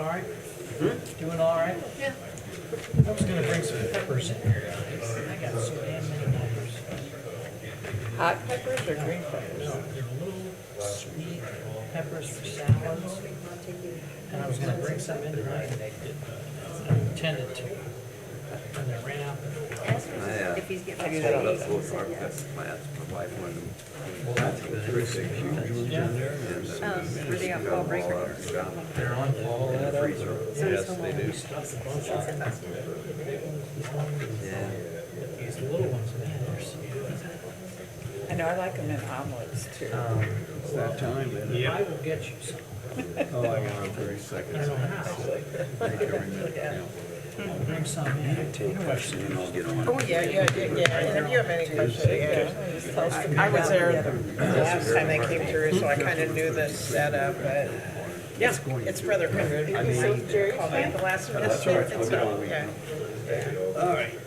all right? Doing all right? Yeah. I was gonna bring some peppers in here. I got so damn many peppers. Hot peppers or green peppers? No, they're little sweet peppers for salads. And I was gonna bring some in tonight and they didn't. I intended to. And they ran out. Ask him if he's getting I do extra that all the days. time. He said yes. Plants, my wife wanted them. Were they on fall break? They're on fall. In the freezer. So he's home alone. We stuffed a bunch of them. Yeah. These little ones, man, they're sweet. I know, I like them in omelets too. It's that time, isn't it? I will get you some. Oh, I got 30 seconds. I don't know how. I'll bring some in. Take question and I'll get on. Oh, yeah. And if you have any questions, I was there the last time they came through, so I kind of knew the setup, but yeah, it's Brother Conrad. I mean, Jerry called me at the last minute. That's all right. I'll get on. Yeah. All right.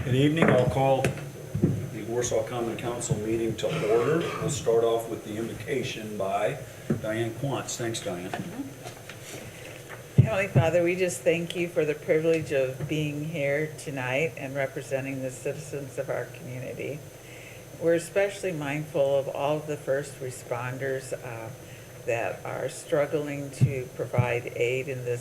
Good evening. I'll call the Warsaw Common Council meeting to order. We'll start off with the invocation by Diane Quantz. Thanks, Diane. Heavenly Father, we just thank you for the privilege of being here tonight and representing the citizens of our community. We're especially mindful of all of the first responders that are struggling to provide aid in the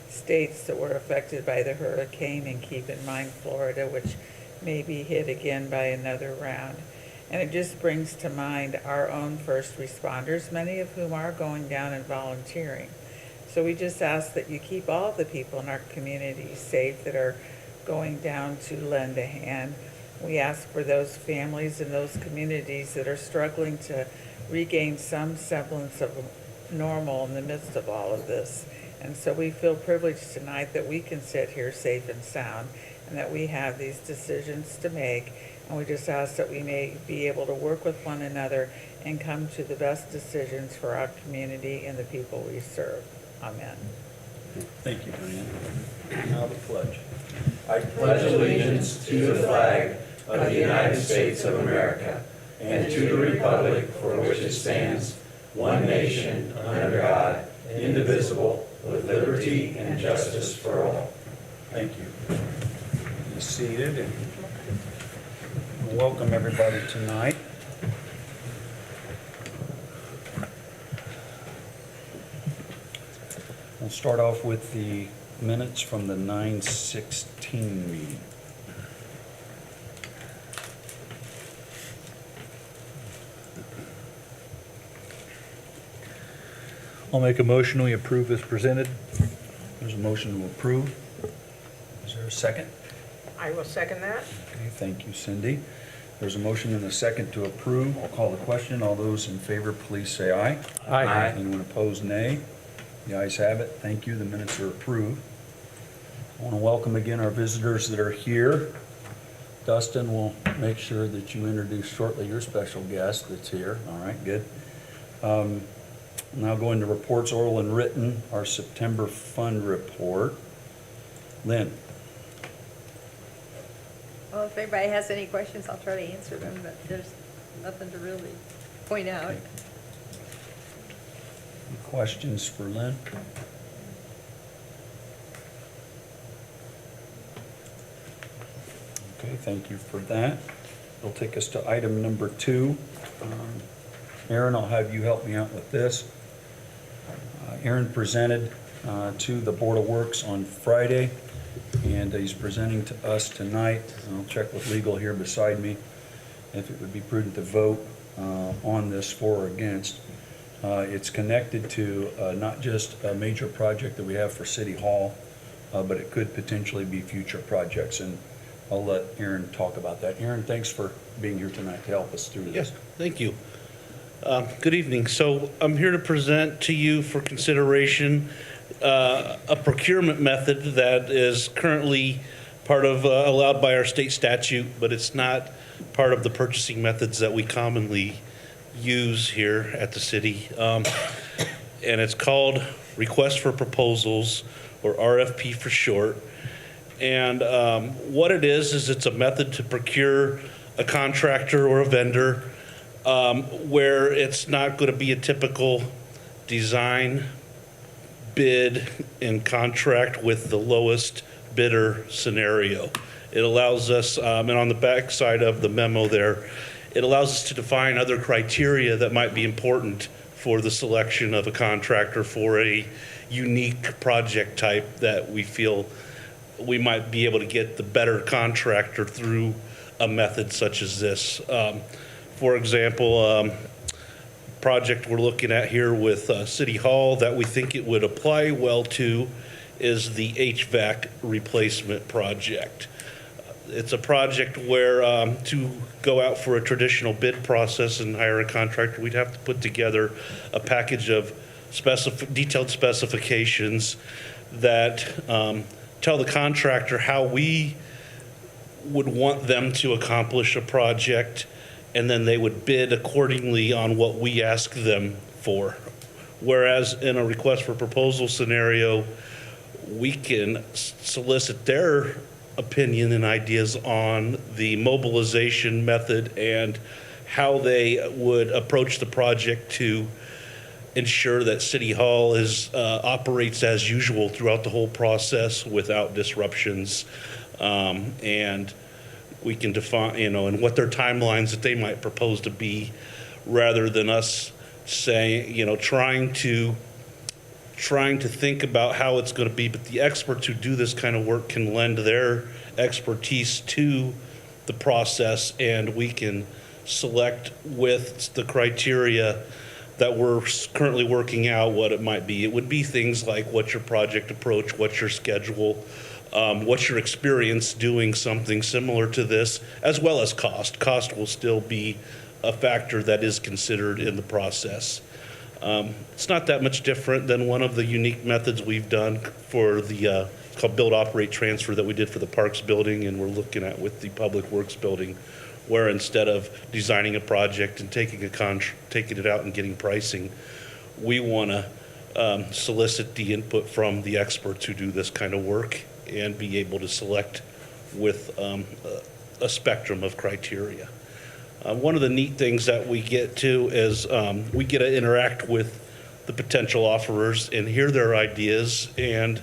states that were affected by the hurricane, and keep in mind Florida, which may be hit again by another round. And it just brings to mind our own first responders, many of whom are going down and volunteering. So we just ask that you keep all the people in our community safe that are going down to lend a hand. We ask for those families and those communities that are struggling to regain some semblance of normal in the midst of all of this. And so we feel privileged tonight that we can sit here safe and sound, and that we have these decisions to make. And we just ask that we may be able to work with one another and come to the best decisions for our community and the people we serve. Amen. Thank you, Diane. Now the pledge. I pledge allegiance to the flag of the United States of America and to the republic for which it stands, one nation, under God, indivisible, with liberty and justice for all. Thank you. Be seated and welcome everybody tonight. We'll start off with the minutes from the 9/16 meeting. I'll make a motion, we approve as presented. There's a motion to approve. Is there a second? I will second that. Okay, thank you, Cindy. There's a motion and a second to approve. I'll call the question. All those in favor, please say aye. Aye. Anyone opposed, nay. The ayes have it. Thank you. The minutes are approved. I want to welcome again our visitors that are here. Dustin will make sure that you introduce shortly your special guest that's here. All right, good. Now going to reports, oral and written, our September fund report. Lynn? Well, if anybody has any questions, I'll try to answer them, but there's nothing to really point out. Okay. Any questions for Lynn? Okay, thank you for that. It'll take us to item number 2. Aaron, I'll have you help me out with this. Aaron presented to the Board of Works on Friday, and he's presenting to us tonight. I'll check with legal here beside me if it would be prudent to vote on this for or against. It's connected to not just a major project that we have for City Hall, but it could potentially be future projects, and I'll let Aaron talk about that. Aaron, thanks for being here tonight to help us through this. Yes, thank you. Good evening. So I'm here to present to you for consideration a procurement method that is currently part of allowed by our state statute, but it's not part of the purchasing methods that we commonly use here at the city. And it's called Request for Proposals, or RFP for short. And what it is it's a method to procure a contractor or a vendor where it's not going to be a typical design, bid, and contract with the lowest bidder scenario. It allows us, and on the back side of the memo there, it allows us to define other criteria that might be important for the selection of a contractor for a unique project type that we feel we might be able to get the better contractor through a method such as this. For example, project we're looking at here with City Hall that we think it would apply well to is the HVAC replacement project. It's a project where to go out for a traditional bid process and hire a contractor, we'd have to put together a package of detailed specifications that tell the contractor how we would want them to accomplish a project, and then they would bid accordingly on what we ask them for. Whereas in a request for proposal scenario, we can solicit their opinion and ideas on the mobilization method and how they would approach the project to ensure that City Hall operates as usual throughout the whole process without disruptions. And we can define, and what their timelines that they might propose to be, rather than us saying, trying to think about how it's going to be. But the experts who do this kind of work can lend their expertise to the process, and we can select with the criteria that we're currently working out what it might be. It would be things like what's your project approach, what's your schedule, what's your experience doing something similar to this, as well as cost. Cost will still be a factor that is considered in the process. It's not that much different than one of the unique methods we've done for the it's called Build, Operate, Transfer that we did for the Parks building, and we're looking at with the Public Works building, where instead of designing a project and taking it out and getting pricing, we want to solicit the input from the experts who do this kind of work and be able to select with a spectrum of criteria. One of the neat things that we get to is we get to interact with the potential offerers and hear their ideas, and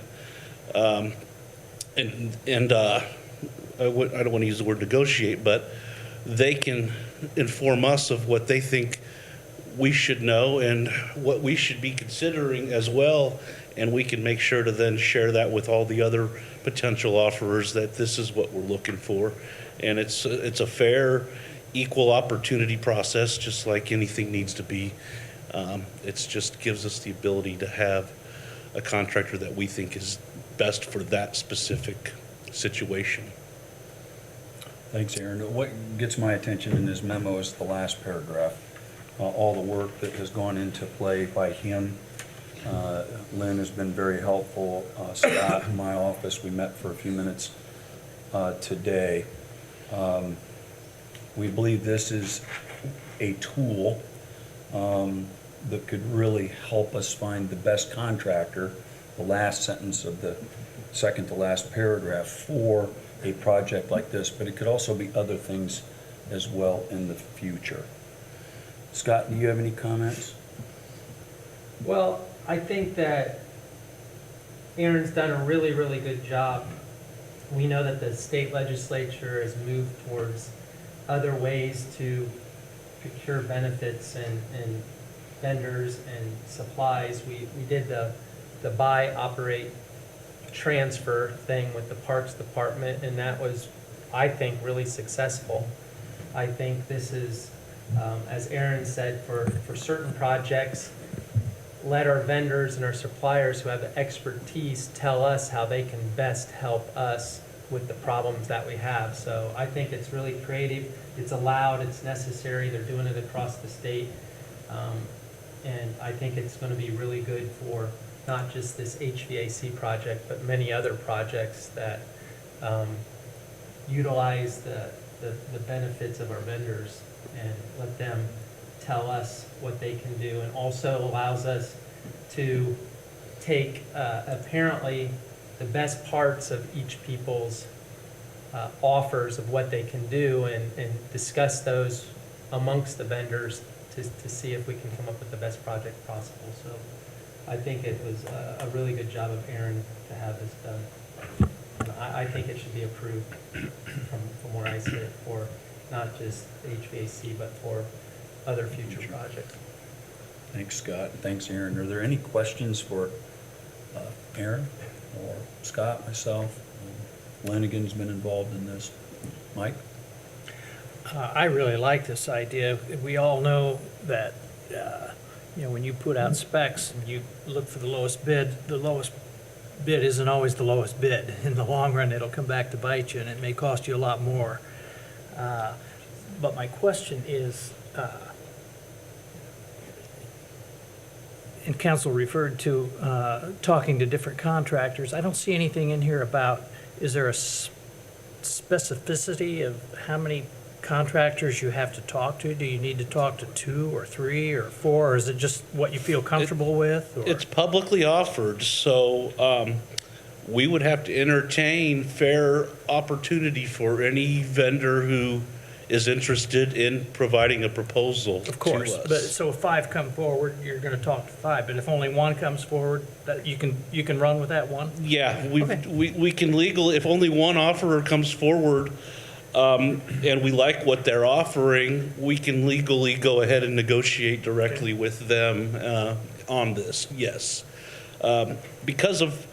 I don't want to use the word negotiate, but they can inform us of what they think we should know and what we should be considering as well, and we can make sure to then share that with all the other potential offerers that this is what we're looking for. And it's a fair, equal opportunity process, just like anything needs to be. It just gives us the ability to have a contractor that we think is best for that specific situation. Thanks, Aaron. What gets my attention in this memo is the last paragraph. All the work that has gone into play by him. Lynn has been very helpful. Scott in my office, we met for a few minutes today. We believe this is a tool that could really help us find the best contractor, the last sentence of the second to last paragraph, for a project like this, but it could also be other things as well in the future. Scott, do you have any comments? Well, I think that Aaron's done a really, really good job. We know that the state legislature has moved towards other ways to procure benefits and vendors and supplies. We did the buy, operate, transfer thing with the Parks Department, and that was, I think, really successful. I think this is, as Aaron said, for certain projects, let our vendors and our suppliers who have the expertise tell us how they can best help us with the problems that we have. So I think it's really creative, it's allowed, it's necessary, they're doing it across the state. And I think it's going to be really good for not just this HVAC project, but many other projects that utilize the benefits of our vendors and let them tell us what they can do, and also allows us to take apparently the best parts of each people's offers of what they can do and discuss those amongst the vendors to see if we can come up with the best project possible. So I think it was a really good job of Aaron to have this done. And I think it should be approved from where I sit for not just HVAC, but for other future projects. Thanks, Scott. Thanks, Aaron. Are there any questions for Aaron or Scott, myself? Lanigan's been involved in this. Mike? I really like this idea. We all know that, when you put out specs and you look for the lowest bid isn't always the lowest bid. In the long run, it'll come back to bite you, and it may cost you a lot more. But my question is, and council referred to talking to different contractors. I don't see anything in here about, is there a specificity of how many contractors you have to talk to? Do you need to talk to 2 or 3 or 4, or is it just what you feel comfortable with? Or? It's publicly offered, so we would have to entertain fair opportunity for any vendor who is interested in providing a proposal Of course, to us. but so if 5 come forward, you're going to talk to 5. But if only 1 comes forward, that you can run with that 1. Yeah, Okay. we can legally, if only one offerer comes forward, and we like what they're offering, we can legally go ahead and negotiate directly with them on this, yes. Because of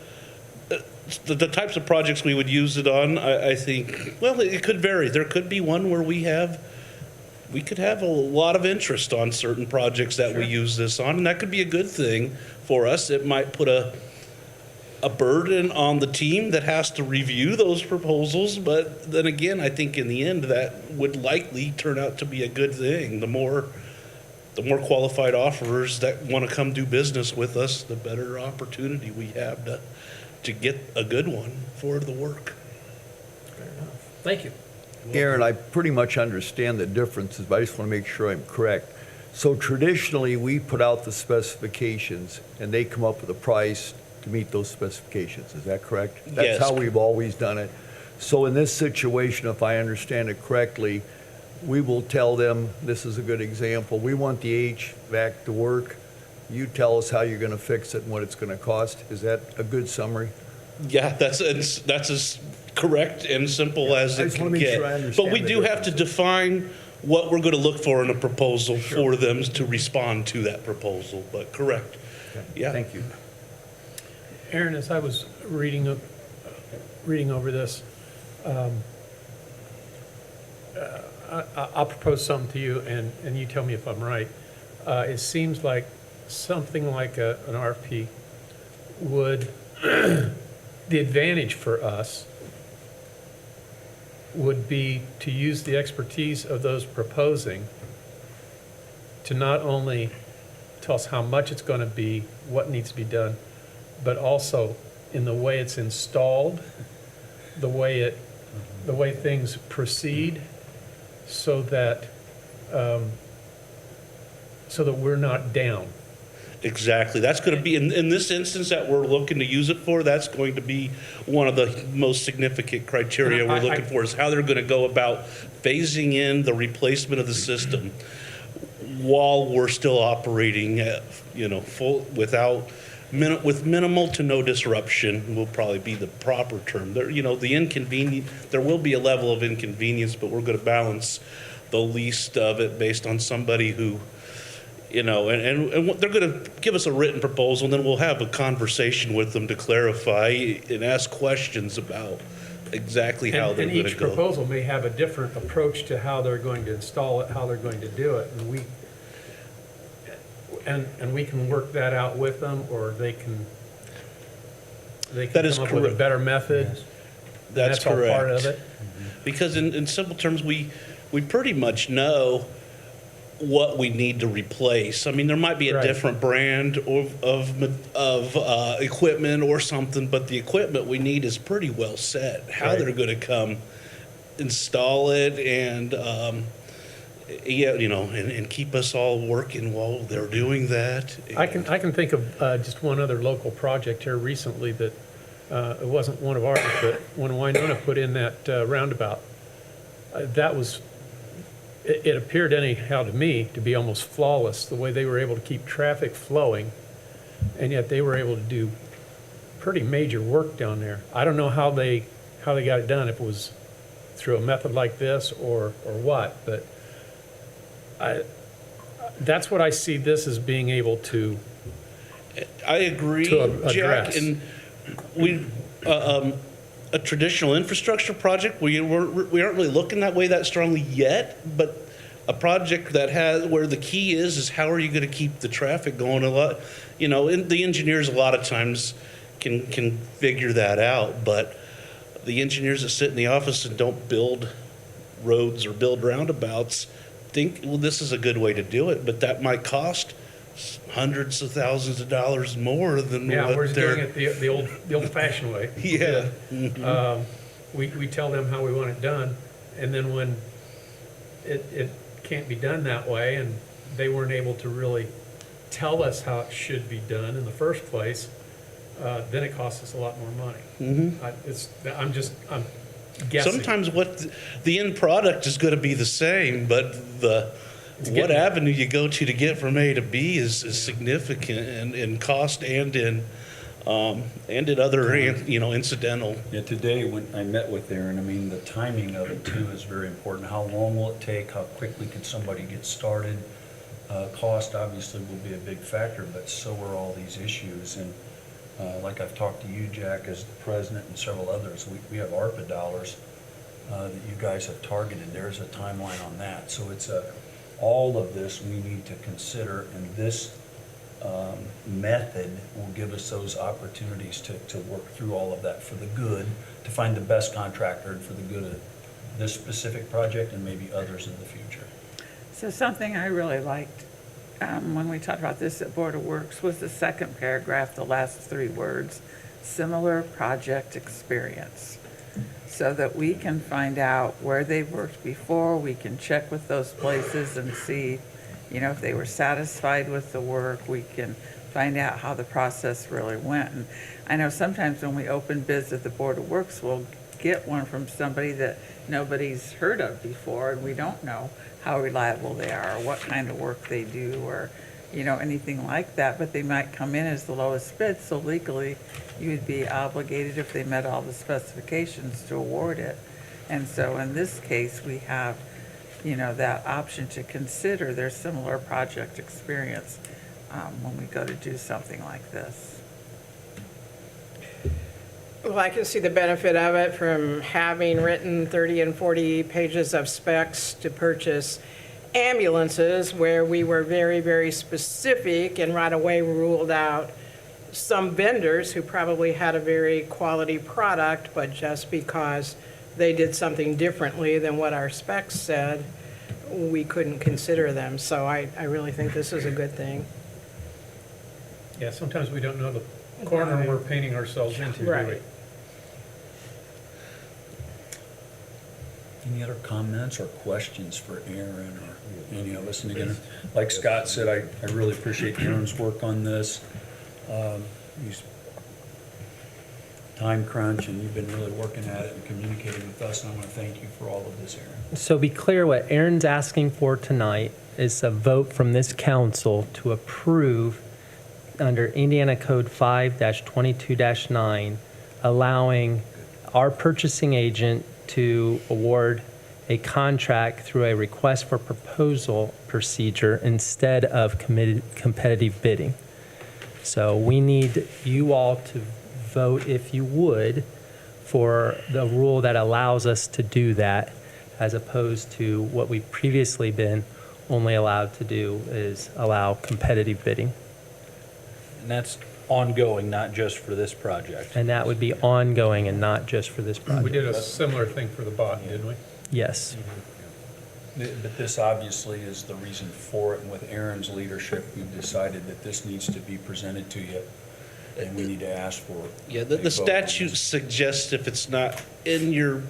the types of projects we would use it on, I think, well, it could vary. There could be one where we could have a lot of interest on certain projects that we use this on, and that could be a good thing for us. It might put a burden on the team that has to review those proposals, but then again, I think in the end, that would likely turn out to be a good thing. The more qualified offerers that want to come do business with us, the better opportunity we have to get a good one for the work. Thank you. Aaron, I pretty much understand the differences, but I just want to make sure I'm correct. So traditionally, we put out the specifications, and they come up with a price to meet those specifications. Is that correct? Yes. That's how we've always done it. So in this situation, if I understand it correctly, we will tell them, this is a good example, we want the HVAC to work. You tell us how you're going to fix it and what it's going to cost. Is that a good summary? Yeah, that's as correct and simple as I it just can wanna make get. sure I understand But we the do have to differences. define what we're going to look for in a proposal for them to respond to that proposal, but correct. Yeah. Thank you. Aaron, as I was reading over this, I'll propose something to you, and you tell me if I'm right. It seems like something like an RFP would, the advantage for us would be to use the expertise of those proposing to not only tell us how much it's going to be, what needs to be done, but also in the way it's installed, the way things proceed, so that we're not down. Exactly. That's going to be, in this instance that we're looking to use it for, that's going to be one of the most significant criteria And we're I- looking for, is how they're going to go about phasing in the replacement of the system while we're still operating at, full, with minimal to no disruption will probably be the proper term. There, there will be a level of inconvenience, but we're going to balance the least of it based on somebody who, and they're going to give us a written proposal, and then we'll have a conversation with them to clarify and ask questions about exactly how they're And going to each go. proposal may have a different approach to how they're going to install it, how they're going to do it, and we can work that out with them, or they can That is come up with a correct. better method. That's all correct. part of it. Because in simple terms, we pretty much know what we need to replace. I mean, there might be a Right. different brand of equipment or something, but the equipment we need is pretty well set. How Right. they're going to come install it and and keep us all working while they're doing that. I can think of just one other local project here recently that it wasn't one of ours, but when Winona put in that roundabout, that was it appeared anyhow to me to be almost flawless, the way they were able to keep traffic flowing, and yet they were able to do pretty major work down there. I don't know how they got it done, if it was through a method like this or what, but that's what I see this as being able to. I agree, To Jack, address. and a traditional infrastructure project, we aren't really looking that way that strongly yet, but a project that where the key is how are you gonna keep the traffic going a lot, and the engineers a lot of times can figure that out, but the engineers that sit in the office and don't build roads or build roundabouts think, well, this is a good way to do it, but that might cost hundreds of thousands of dollars more than Yeah, we're what doing they're. it the old-fashioned way. Yeah. We tell them how we want it done, and then when it can't be done that way, and they weren't able to really tell us how it should be done in the first place, then it costs us a lot more money. I'm guessing. Sometimes what the end product is going to be the same, but what avenue you go to get from A to B is significant in cost and in other incidental. Yeah, today when I met with Aaron, I mean, the timing of it too is very important. How long will it take? How quickly can somebody get started? Cost obviously will be a big factor, but so are all these issues. And like I've talked to you, Jack, as the president, and several others, we have ARPA dollars that you guys have targeted. There's a timeline on that. So it's all of this we need to consider, and this method will give us those opportunities to work through all of that for the good, to find the best contractor and for the good of this specific project and maybe others in the future. So something I really liked when we talked about this at Board of Works was the second paragraph, the last 3 words, similar project experience. So that we can find out where they've worked before, we can check with those places and see, if they were satisfied with the work, we can find out how the process really went. And I know sometimes when we open bids at the Board of Works, we'll get one from somebody that nobody's heard of before, and we don't know how reliable they are, or what kind of work they do, or, anything like that, but they might come in as the lowest bid, so legally, you would be obligated, if they met all the specifications, to award it. And so in this case, we have, that option to consider their similar project experience when we go to do something like this. Well, I can see the benefit of it from having written 30 and 40 pages of specs to purchase ambulances, where we were very, very specific and right away ruled out some vendors who probably had a very quality product, but just because they did something differently than what our specs said, we couldn't consider them. So I really think this is a good thing. Yeah, sometimes we don't know the corner we're painting ourselves into, do we? Right. Any other comments or questions for Aaron or any of us? And again, like Scott said, I really appreciate Aaron's work on this. He's time crunch, and you've been really working at it and communicating with us, and I want to thank you for all of this, Aaron. So be clear, what Aaron's asking for tonight is a vote from this council to approve under Indiana Code 5-22-9, allowing our purchasing agent to award a contract through a request for proposal procedure instead of competitive bidding. So we need you all to vote, if you would, for the rule that allows us to do that, as opposed to what we've previously been only allowed to do is allow competitive bidding. And that's ongoing, not just for this project. And that would be ongoing and not just for this We project. did a similar thing for the bot, didn't we? Yes. But this obviously is the reason for it, and with Aaron's leadership, we've decided that this needs to be presented to you, and we need to ask for. Yeah, a the vote on statute this. suggests if it's not in your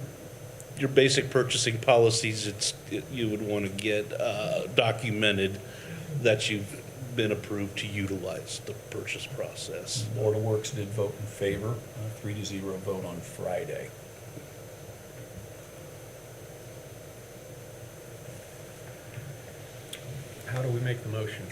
basic purchasing policies, you would want to get documented that you've been approved to utilize the purchase process. Board of Works did vote in favor, 3-0 vote on Friday. how do we make the motion?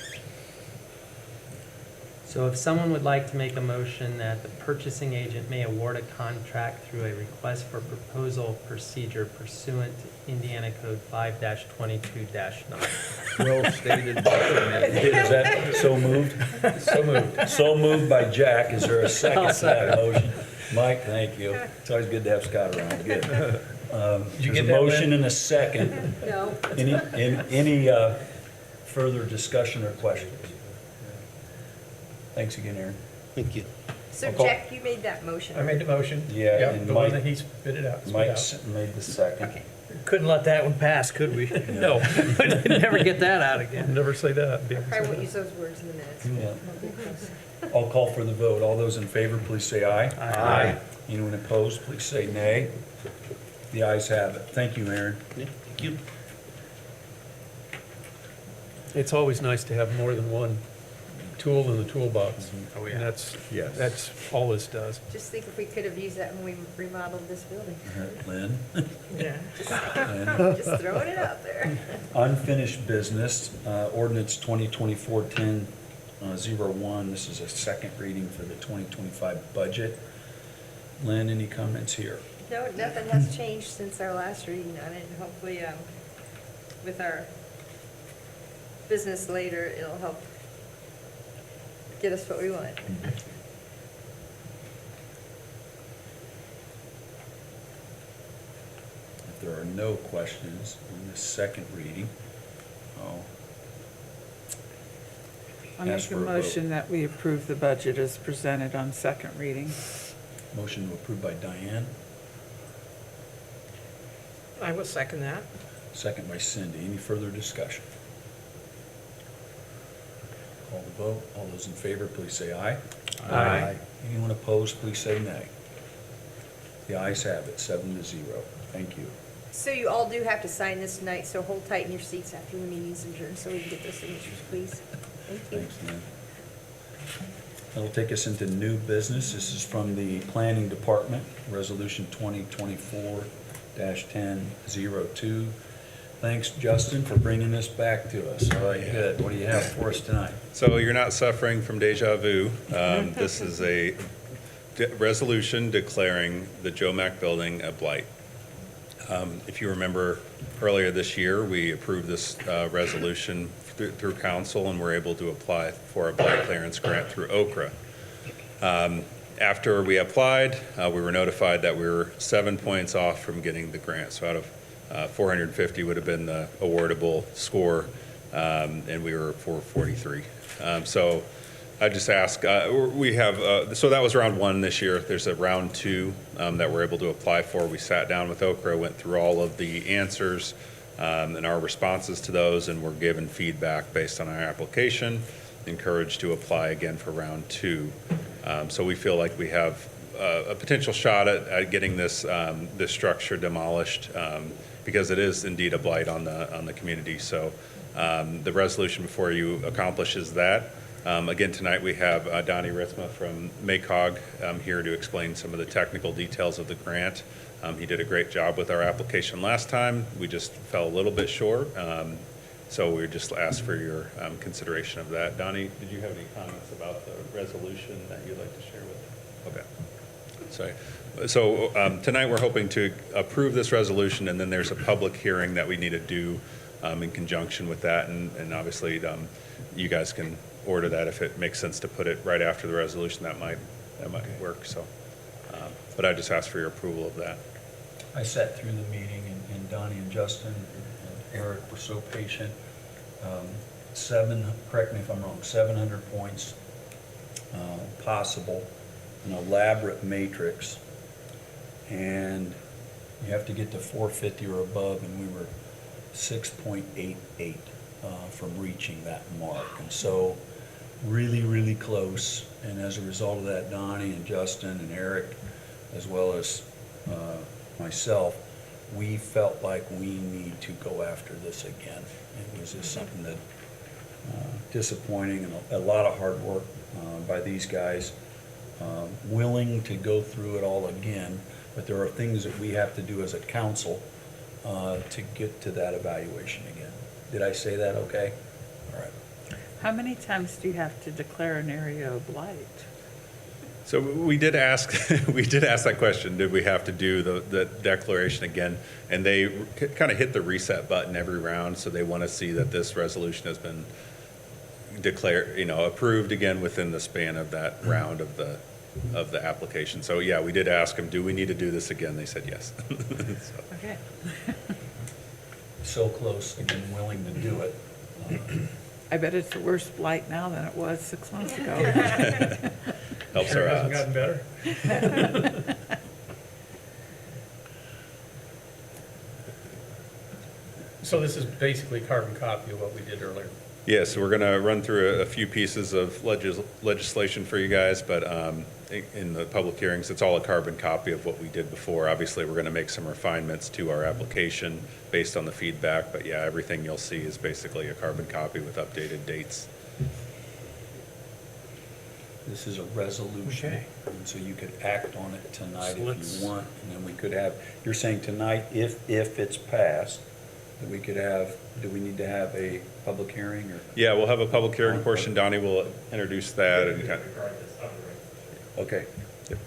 So if someone would like to make a motion that the purchasing agent may award a contract through a request for proposal procedure pursuant to Indiana Code 5-22-9. Well stated. Is that so moved? So moved. So moved by Jack. Is there a second to that motion? Mike, thank you. It's always good to have Scott around. Good. Did you There's get a that, motion Lynn? and a second. No. Any further discussion or questions? Thanks again, Aaron. Thank you. So I'll call- Jack, you made that motion. I made the motion. Yeah, Yep, and the one Mike- that he spit it out. Mike made the second. Okay. Couldn't let that one pass, could we? No, never get that out again. Never say that. I won't use those words in the minutes. Yeah. I'll call for the vote. All those in favor, please say aye. Aye. Anyone opposed, please say nay. The ayes have it. Thank you, Aaron. Yeah, thank you. It's always nice to have more than one tool in the toolbox. Oh, And that's all this does. Just think if we could have used that when we remodeled this building. Lynn? Yeah. Lynn? Just throwing it out there. Unfinished business, ordinance 2024-10-01. This is a second reading for the 2025 budget. Lynn, any comments here? No, nothing has changed since our last reading on it, and hopefully, with our business later, it'll help get us what we want. If there are no questions on this second reading, I'll I Ask make a for a vote. motion that we approve the budget as presented on second reading. motion to approve by Diane, I will second that. second by Cindy. Any further discussion? Call the vote. All those in favor, please say aye. Aye. Anyone opposed, please say nay. The ayes have it, 7-0. Thank you. So you all do have to sign this tonight, so hold tight in your seats after the meeting's adjourned, so we can get those signatures, please. Thank you. Thanks, Lynn. That'll take us into new business. This is from the Planning Department, Resolution 2024-10-02. Thanks, Justin, for bringing this back to us. All right, good. What do you have for us tonight? So you're not suffering from deja vu. This is a resolution declaring the Joe Mack Building a blight. If you remember, earlier this year, we approved this resolution through council and were able to apply for a blight clearance grant through Okra. After we applied, we were notified that we were 7 points off from getting the grant. So out of 450 would have been the awardable score, and we were 443. So I just ask, we have, so that was round one this year. There's a round two that we're able to apply for. We sat down with Okra, went through all of the answers and our responses to those, and were given feedback based on our application, encouraged to apply again for round two. So we feel like we have a potential shot at getting this this structure demolished because it is indeed a blight on the community. So the resolution before you accomplishes that. Again, tonight we have Donnie Ritzma from MACOG here to explain some of the technical details of the grant. He did a great job with our application last time. We just fell a little bit short. So we just asked for your consideration of that. Donnie, did you have any comments about the resolution that you'd like to share with us? Okay. Sorry. So tonight we're hoping to approve this resolution, and then there's a public hearing that we need to do in conjunction with that. And obviously you guys can order that if it makes sense to put it right after the resolution. That might work. So, but I just ask for your approval of that. I sat through the meeting, and Donnie and Justin and Eric were so patient. Correct me if I'm wrong, 700 points possible, an elaborate matrix, and you have to get to 450 or above, and we were 6.88 from reaching that mark. And so really, really close. And as a result of that, Donnie and Justin and Eric, as well as myself, we felt like we need to go after this again. It was just something that disappointing, and a lot of hard work by these guys, willing to go through it all again. But there are things that we have to do as a council to get to that evaluation again. Did I say that okay? How many times do you have to declare an area of light? So we did ask, we did ask that question, did we have to do the declaration again? And they kind of hit the reset button every round, so they want to see that this resolution has been declared, approved again within the span of that round of the application. So yeah, we did ask them, do we need to do this again? They said yes. So. Okay. So close and willing to do it. I bet it's a worse blight now than it was 6 months ago. Helps Sure our hasn't odds. gotten better. So this is basically carbon copy of what we did earlier. Yes, we're going to run through a few pieces of legislation for you guys, but in the public hearings, it's all a carbon copy of what we did before. Obviously, we're going to make some refinements to our application based on the feedback, but yeah, everything you'll see is basically a carbon copy with updated dates. This is a resolution, Okay. and so you could act on it tonight So if let's- you want, and then we could have, you're saying tonight, if it's passed, that we could have, do we need to have a public hearing, or? Yeah, we'll have a public hearing portion. Donnie will introduce that and kind Okay. Yep.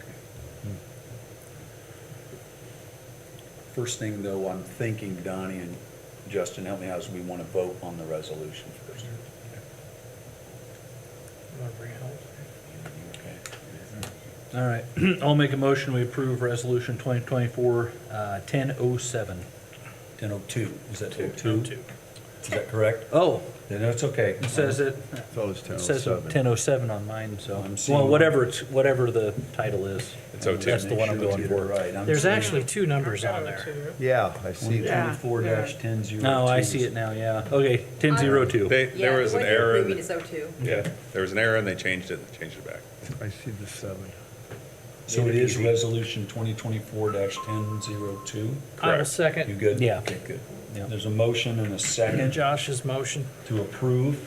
First thing, though, I'm thinking, Donnie and Justin, help me out, is we want to vote on the resolution first. You wanna bring it home? Okay. All right, I'll make a motion, we approve resolution 2024, 1007. 10:02, is that 02? 02. Is that correct? Oh, Then it's okay. it says it, it says 1007 on mine, so, I'm seeing- well, whatever the title is. It's 02. That's the one I'm Make sure going we get it for. right. I'm There's seeing actually two numbers on there. Yeah, I see that. 2024-1002. No, I see it now, yeah. Okay, 1002. there was an error. Yeah, the one you're approving is 02. Yeah, there was an error and they changed it back. I see the 7. So it is resolution 2024-1002? I will Correct. You second good? Yeah. Okay, good. Yeah. There's a motion and a second Josh's motion. to approve.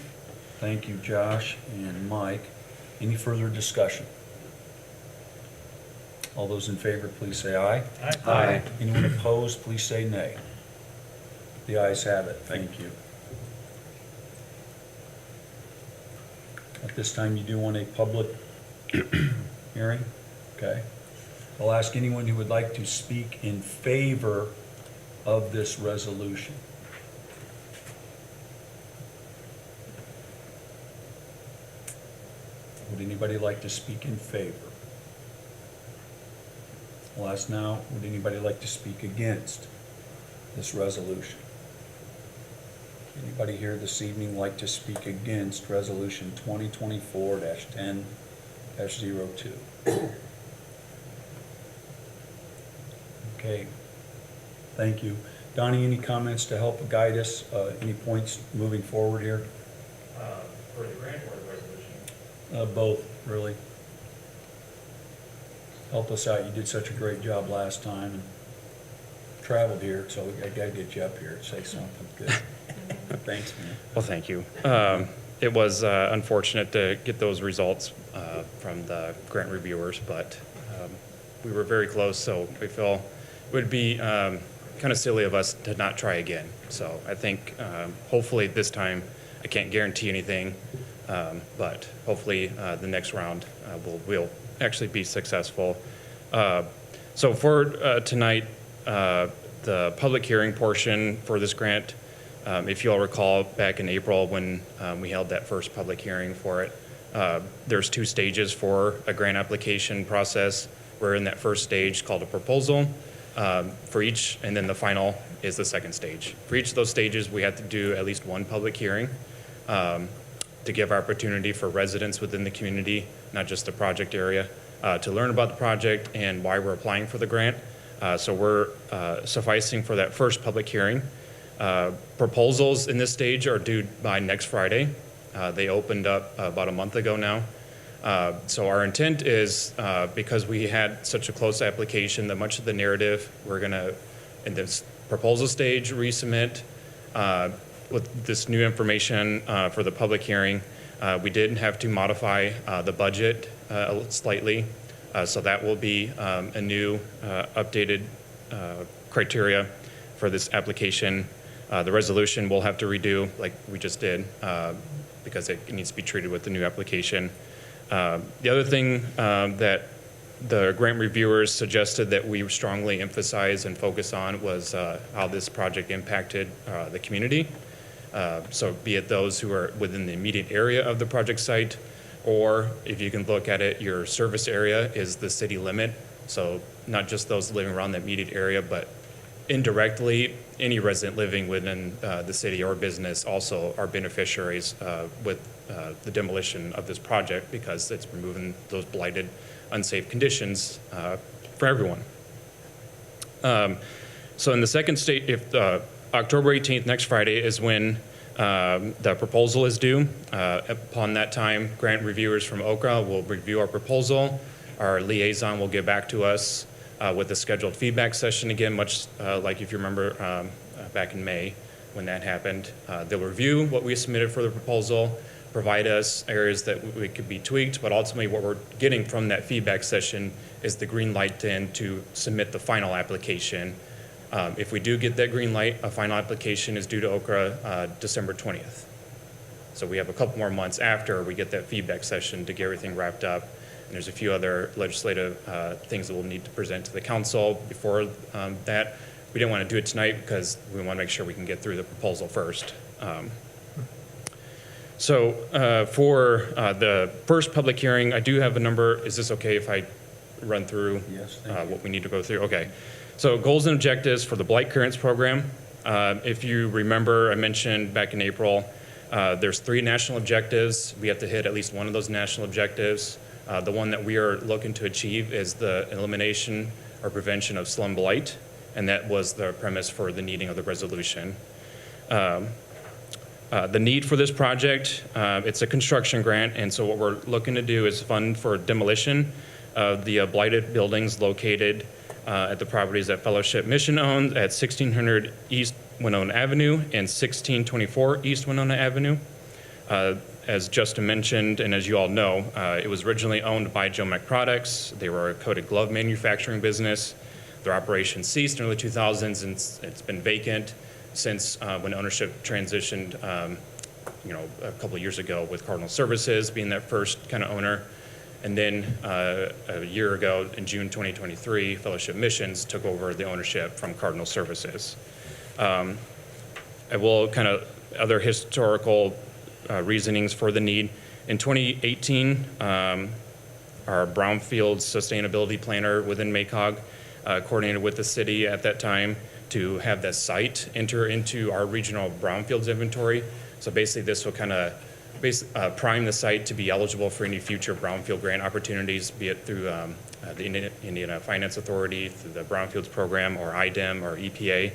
Thank you, Josh and Mike. Any further discussion? All those in favor, please say aye. Aye. Anyone opposed, please say nay. The ayes have it. Thank you. At this time, you do want a public hearing? Okay. I'll ask anyone who would like to speak in favor of this resolution. Would anybody like to speak in favor? I'll ask now, would anybody like to speak against this resolution? Anybody here this evening like to speak against Resolution 2024-10-02? Okay, thank you. Donnie, any comments to help guide us, any points moving forward here? For the grant or the resolution? Both, really. Help us out, you did such a great job last time and traveled here, so I gotta get you up here to say something good. Thanks, man. Well, thank you. It was unfortunate to get those results from the grant reviewers, but we were very close, so we feel it would be kind of silly of us to not try again. So I think hopefully this time, I can't guarantee anything, but hopefully the next round we'll actually be successful. So for tonight, the public hearing portion for this grant, if you all recall, back in April when we held that first public hearing for it, there's 2 stages for a grant application process. We're in that first stage called a proposal for each, and then the final is the second stage. For each of those stages, we have to do at least 1 public hearing to give opportunity for residents within the community, not just the project area, to learn about the project and why we're applying for the grant. So we're sufficing for that first public hearing. Proposals in this stage are due by next Friday. They opened up about a month ago now. So our intent is, because we had such a close application, that much of the narrative we're gonna, in this proposal stage, resubmit with this new information for the public hearing. We did have to modify the budget slightly. So that will be a new updated criteria for this application. The resolution we'll have to redo like we just did. because it needs to be treated with the new application. The other thing that the grant reviewers suggested that we strongly emphasize and focus on was how this project impacted the community. So be it those who are within the immediate area of the project site, or if you can look at it, your service area is the city limit. So not just those living around the immediate area, but indirectly, any resident living within the city or business also are beneficiaries with the demolition of this project, because it's removing those blighted, unsafe conditions for everyone. So in the second state, if October 18th, next Friday, is when the proposal is due. Upon that time, grant reviewers from Okra will review our proposal. Our liaison will get back to us with a scheduled feedback session, again, much like if you remember back in May when that happened. They'll review what we submitted for the proposal, provide us areas that we could be tweaked, but ultimately what we're getting from that feedback session is the green light then to submit the final application. If we do get that green light, a final application is due to Okra December 20th. So we have a couple more months after we get that feedback session to get everything wrapped up. And there's a few other legislative things that we'll need to present to the council before that. We didn't want to do it tonight because we want to make sure we can get through the proposal first. So for the first public hearing, I do have a number. Is this okay if I run through what we need to go through? Okay. So goals and objectives for the blight clearance program. If you remember, I mentioned back in April, there's 3 national objectives. We have to hit at least one of those national objectives. The one that we are looking to achieve is the elimination or prevention of slum blight, and that was the premise for the needing of the resolution. The need for this project, it's a construction grant, and so what we're looking to do is fund for demolition of the blighted buildings located at the properties that Fellowship Mission owns at 1600 East Winona Avenue and 1624 East Winona Avenue. As Justin mentioned, and as you all know, it was originally owned by Jomek Products. They were a coated glove manufacturing business. Their operation ceased in the early 2000s, and it's been vacant since when ownership transitioned, a couple of years ago, with Cardinal Services being that first kind of owner. And then a year ago, in June 2023, Fellowship Missions took over the ownership from Cardinal Services. I will kind of other historical reasonings for the need. In 2018, our Brownfield Sustainability Planner within MACOG coordinated with the city at that time to have that site enter into our regional brownfields inventory. So basically this will kind of prime the site to be eligible for any future brownfield grant opportunities, be it through the Indiana Finance Authority, through the Brownfields Program, or IDEM, or EPA.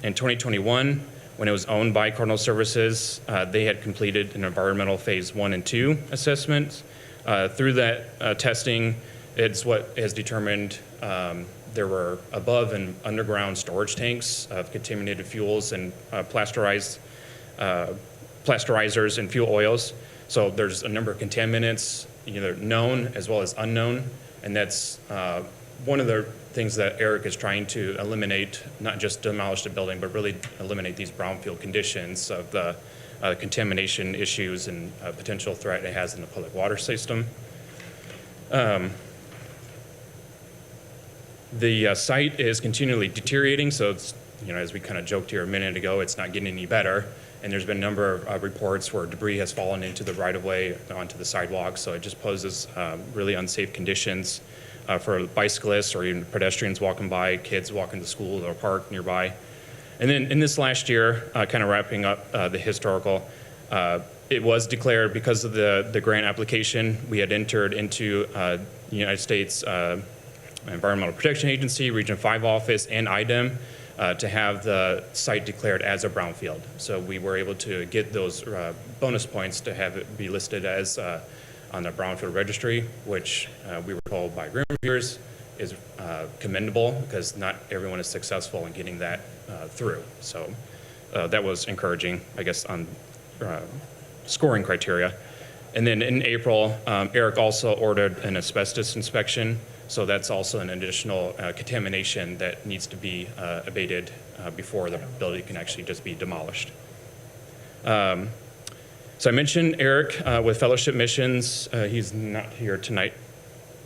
In 2021, when it was owned by Cardinal Services, they had completed an environmental phase 1 and 2 assessment. Through that testing, it's what has determined there were above and underground storage tanks of contaminated fuels and pasteurizers and fuel oils. So there's a number of contaminants, either known as well as unknown, and that's one of the things that Eric is trying to eliminate, not just demolish the building, but really eliminate these brownfield conditions of the contamination issues and potential threat it has in the public water system. The site is continually deteriorating, so it's, as we kind of joked here a minute ago, it's not getting any better. And there's been a number of reports where debris has fallen into the right-of-way, onto the sidewalk, so it just poses really unsafe conditions for bicyclists or even pedestrians walking by, kids walking to school or park nearby. And then in this last year, kind of wrapping up the historical, it was declared, because of the grant application, we had entered into the United States Environmental Protection Agency, Region 5 office, and IDEM to have the site declared as a brownfield. So we were able to get those bonus points to have it be listed as on the brownfield registry, which we were told by grant reviewers is commendable, because not everyone is successful in getting that through. So that was encouraging, I guess, on scoring criteria. And then in April, Eric also ordered an asbestos inspection. So that's also an additional contamination that needs to be abated before the building can actually just be demolished. So I mentioned Eric with Fellowship Missions. He's not here tonight.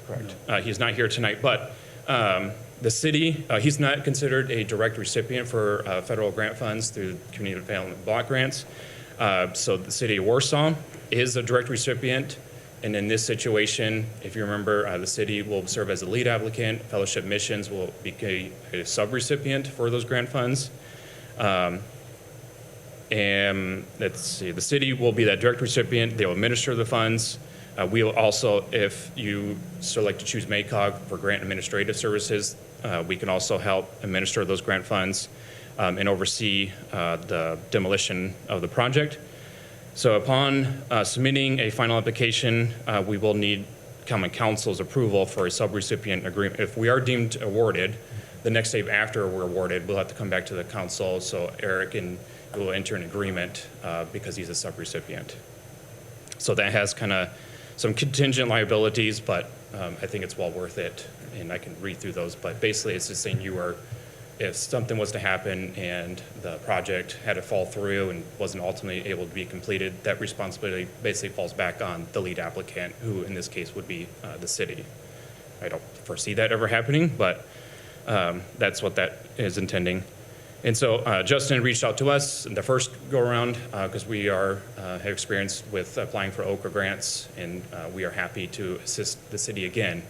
Correct. He's not here tonight, but the city, he's not considered a direct recipient for federal grant funds through community development block grants. So the city of Warsaw is a direct recipient. And in this situation, if you remember, the city will serve as a lead applicant. Fellowship Missions will be a sub-recipient for those grant funds. And let's see, the city will be that direct recipient. They'll administer the funds. We will also, if you select to choose MACOG for grant administrative services, we can also help administer those grant funds and oversee the demolition of the project. So upon submitting a final application, we will need common council's approval for a sub-recipient agreement. If we are deemed awarded, the next day after we're awarded, we'll have to come back to the council. So Eric and will enter an agreement because he's a sub-recipient. So that has kind of some contingent liabilities, but I think it's well worth it. And I can read through those, but basically it's just saying if something was to happen and the project had to fall through and wasn't ultimately able to be completed, that responsibility basically falls back on the lead applicant, who in this case would be the city. I don't foresee that ever happening, but that's what that is intending. And so Justin reached out to us in the first go-around because we have experience with applying for OKRA grants, and we are happy to assist the city again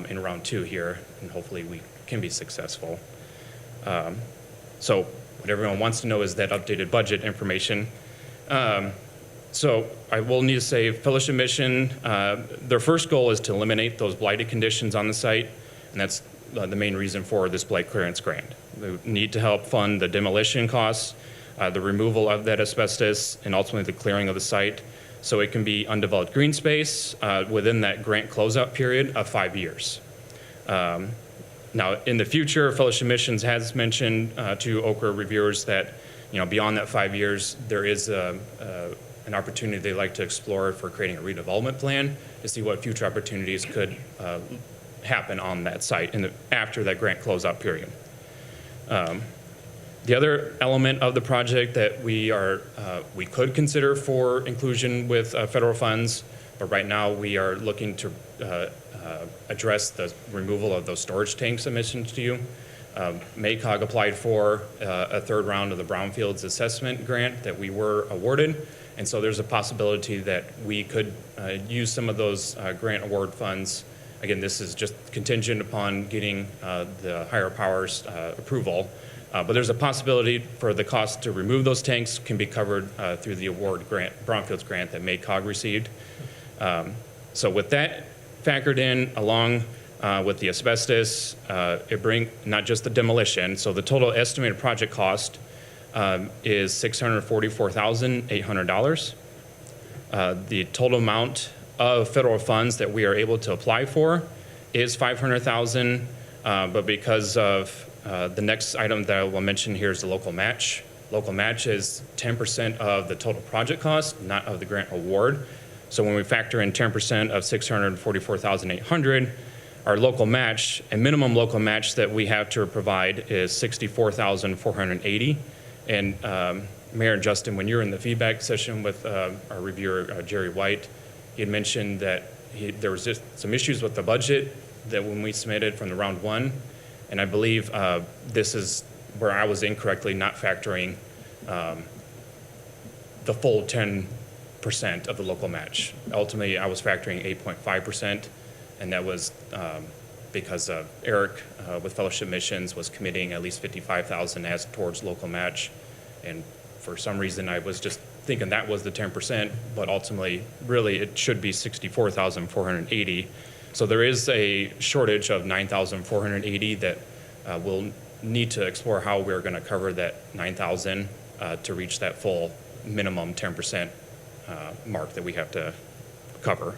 in round 2 here, and hopefully we can be successful. So what everyone wants to know is that updated budget information. So I will need to say Fellowship Mission, their first goal is to eliminate those blighted conditions on the site, and that's the main reason for this blight clearance grant. They need to help fund the demolition costs, the removal of that asbestos, and ultimately the clearing of the site so it can be undeveloped green space within that grant closeout period of 5 years. Now, in the future, Fellowship Missions has mentioned to OKRA reviewers that, beyond that 5 years, there is an opportunity they'd like to explore for creating a redevelopment plan to see what future opportunities could happen on that site after that grant closeout period. The other element of the project that we could consider for inclusion with federal funds, but right now we are looking to address the removal of those storage tanks I mentioned to you. MACOG applied for a third round of the Brownfields Assessment Grant that we were awarded, and so there's a possibility that we could use some of those grant award funds. Again, this is just contingent upon getting the higher powers approval, but there's a possibility for the cost to remove those tanks can be covered through the award grant, Brownfields grant that MACOG received. So with that factored in, along with the asbestos, it brings not just the demolition, so the total estimated project cost is $644,800. The total amount of federal funds that we are able to apply for is $500,000, but because of the next item that I will mention here is the local match. Local match is 10% of the total project cost, not of the grant award. So when we factor in 10% of $644,800, our local match, a minimum local match that we have to provide is $64,480. And Mayor and Justin, when you were in the feedback session with our reviewer, Jerry White, he had mentioned that there was just some issues with the budget that when we submitted from the round 1, and I believe this is where I was incorrectly not factoring the full 10% of the local match. Ultimately, I was factoring 8.5%, and that was because Eric with Fellowship Missions was committing at least $55,000 as towards local match, and for some reason I was just thinking that was the 10%, but ultimately, really, it should be $64,480. So there is a shortage of $9,480 that we'll need to explore how we're going to cover that $9,000 to reach that full minimum 10% mark that we have to cover.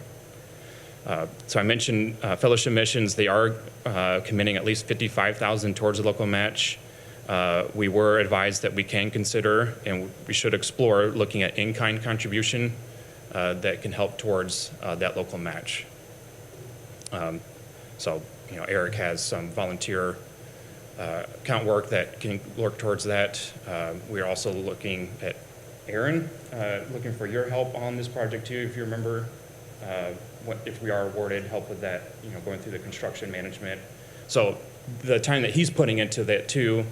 So I mentioned Fellowship Missions, they are committing at least $55,000 towards the local match. We were advised that we can consider and we should explore looking at in-kind contribution that can help towards that local match. So, Eric has some volunteer account work that can work towards that. We are also looking at Aaron, looking for your help on this project too, if you remember, if we are awarded help with that, going through the construction management. So the time that he's putting into that too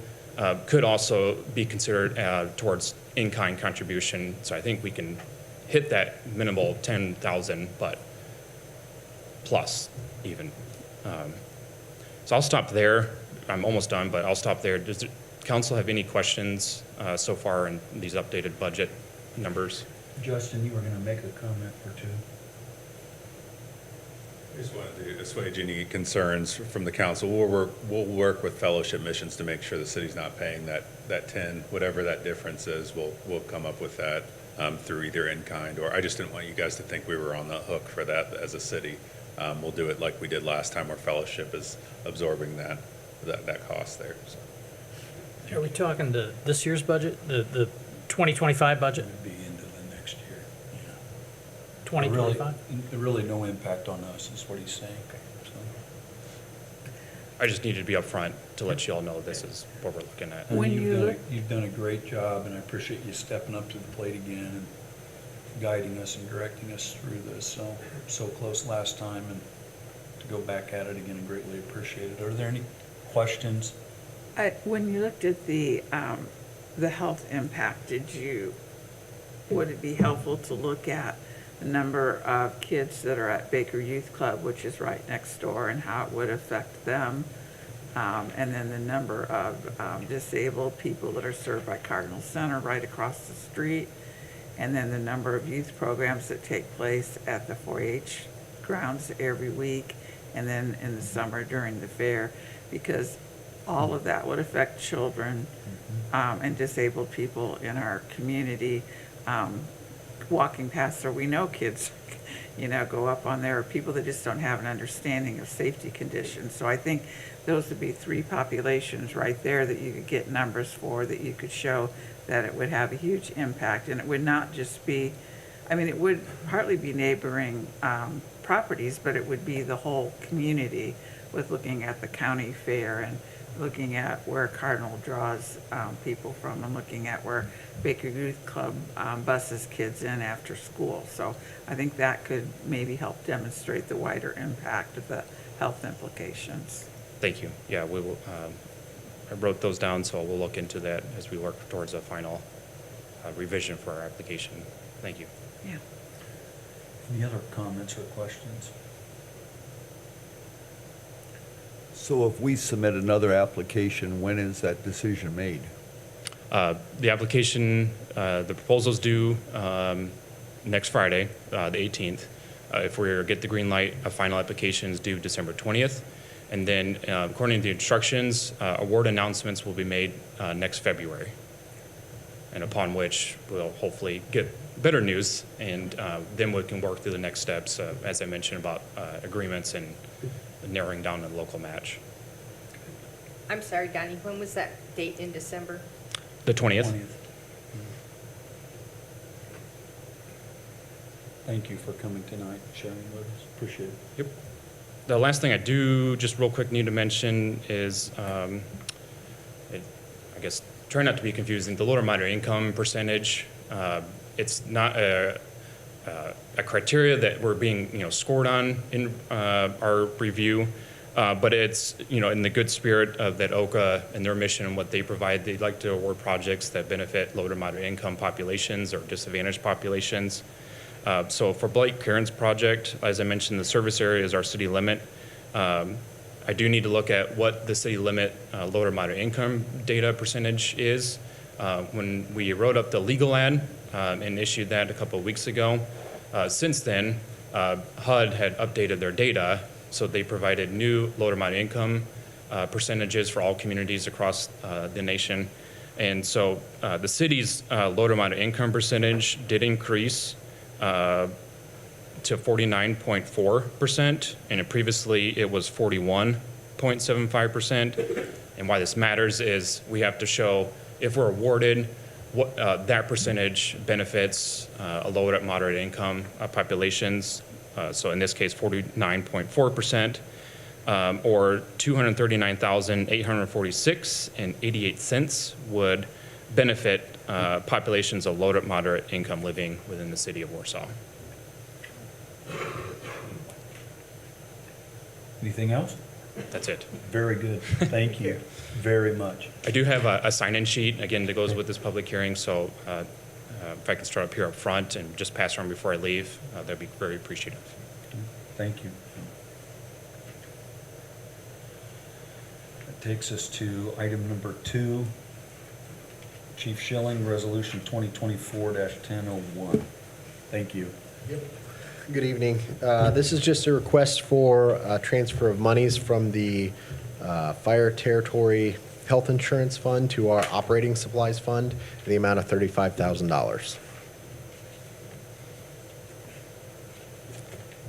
could also be considered towards in-kind contribution. So I think we can hit that minimal 10,000, but plus even. So I'll stop there. I'm almost done, but I'll stop there. Does the council have any questions so far in these updated budget numbers? Justin, you were going to make a comment or two. I just wanted to assuage any concerns from the council. We'll work with Fellowship Missions to make sure the city's not paying that 10, whatever that difference is. We'll come up with that through either in-kind, or I just didn't want you guys to think we were on the hook for that as a city. We'll do it like we did last time, where Fellowship is absorbing that cost there. So. Are we talking this year's budget, the 2025 budget? It'd be into the next year. 2025? Really no impact on us, is what he's saying. So, I just needed to be upfront to let you all know this is what we're looking at. When you you've done a great job, and I appreciate you stepping up to the plate again and guiding us and directing us through this. So close last time, and to go back at it again, I greatly appreciate it. Are there any questions? When you looked at the health impact, would it be helpful to look at the number of kids that are at Baker Youth Club, which is right next door, and how it would affect them? And then the number of disabled people that are served by Cardinal Center right across the street, and then the number of youth programs that take place at the 4-H grounds every week, and then in the summer during the fair, because all of that would affect children and disabled people in our community. Walking past there, we know kids, go up on there, or people that just don't have an understanding of safety conditions. So I think those would be three populations right there that you could get numbers for, that you could show that it would have a huge impact. And it would not just be, it would partly be neighboring properties, but it would be the whole community, with looking at the county fair and looking at where Cardinal draws people from, and looking at where Baker Youth Club buses kids in after school. So I think that could maybe help demonstrate the wider impact of the health implications. Thank you. Yeah, we will. I wrote those down, so we'll look into that as we work towards a final revision for our application. Thank you. Yeah. Any other comments or questions? So if we submit another application, when is that decision made? The application, the proposal's due next Friday, the 18th. If we get the green light, a final application is due December 20th. And then, according to the instructions, award announcements will be made next February. And upon which we'll hopefully get better news, and then we can work through the next steps, as I mentioned, about agreements and narrowing down the local match. I'm sorry, Donnie, when was that date in December? The 20th. Thank you for coming tonight, sharing with us. Appreciate it. Yep. The last thing I do, just real quick, need to mention is, I guess, try not to be confusing, the low to moderate income percentage, it's not a criteria that we're being, scored on in our review, but it's, in the good spirit of that OCA and their mission and what they provide. They'd like to award projects that benefit low to moderate income populations or disadvantaged populations. So for Blake Cairns project, as I mentioned, the service area is our city limit. I do need to look at what the city limit low to moderate income data percentage is. When we wrote up the legal ad and issued that a couple of weeks ago, since then, HUD had updated their data, so they provided new low to moderate income percentages for all communities across the nation. And so the city's low to moderate income percentage did increase to 49.4%, and previously it was 41.75%. And why this matters is we have to show, if we're awarded, what that percentage benefits low to moderate income populations. So in this case, 49.4%, or $239,846.88 would benefit populations of low to moderate income living within the city of Warsaw. Anything else? That's it. Very good. Thank you very much. I do have a sign-in sheet, again, that goes with this public hearing, so if I can start up here up front and just pass around before I leave, that'd be very appreciative. Thank you. That takes us to item number 2. Chief Schilling, Resolution 2024-1001. Thank you. Good evening. This is just a request for a transfer of monies from the Fire Territory Health Insurance Fund to our Operating Supplies Fund in the amount of $35,000.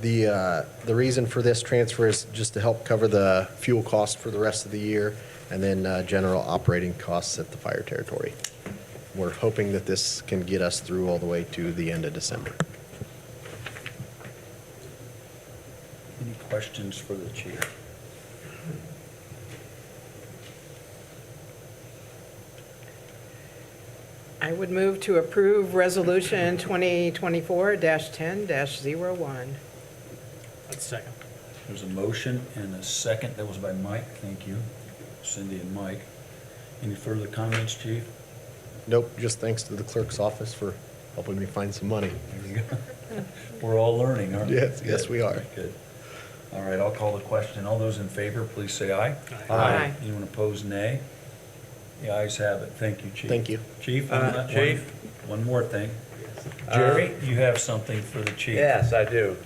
The reason for this transfer is just to help cover the fuel costs for the rest of the year and then general operating costs at the Fire Territory. We're hoping that this can get us through all the way to the end of December. Any questions for the chief? I would move to approve Resolution 2024-10-01. That's second. There's a motion and a second. That was by Mike. Thank you, Cindy and Mike. Any further comments, chief? Nope, just thanks to the clerk's office for helping me find some money. There you go. We're all learning, aren't we? Yes, we are. Good. All right, I'll call the question. All those in favor, please say aye. Aye. Anyone opposed, nay? The ayes have it. Thank you, chief. Thank you. Chief, Chief? one more thing. Jerry, you have something for the chief. Yes, I do.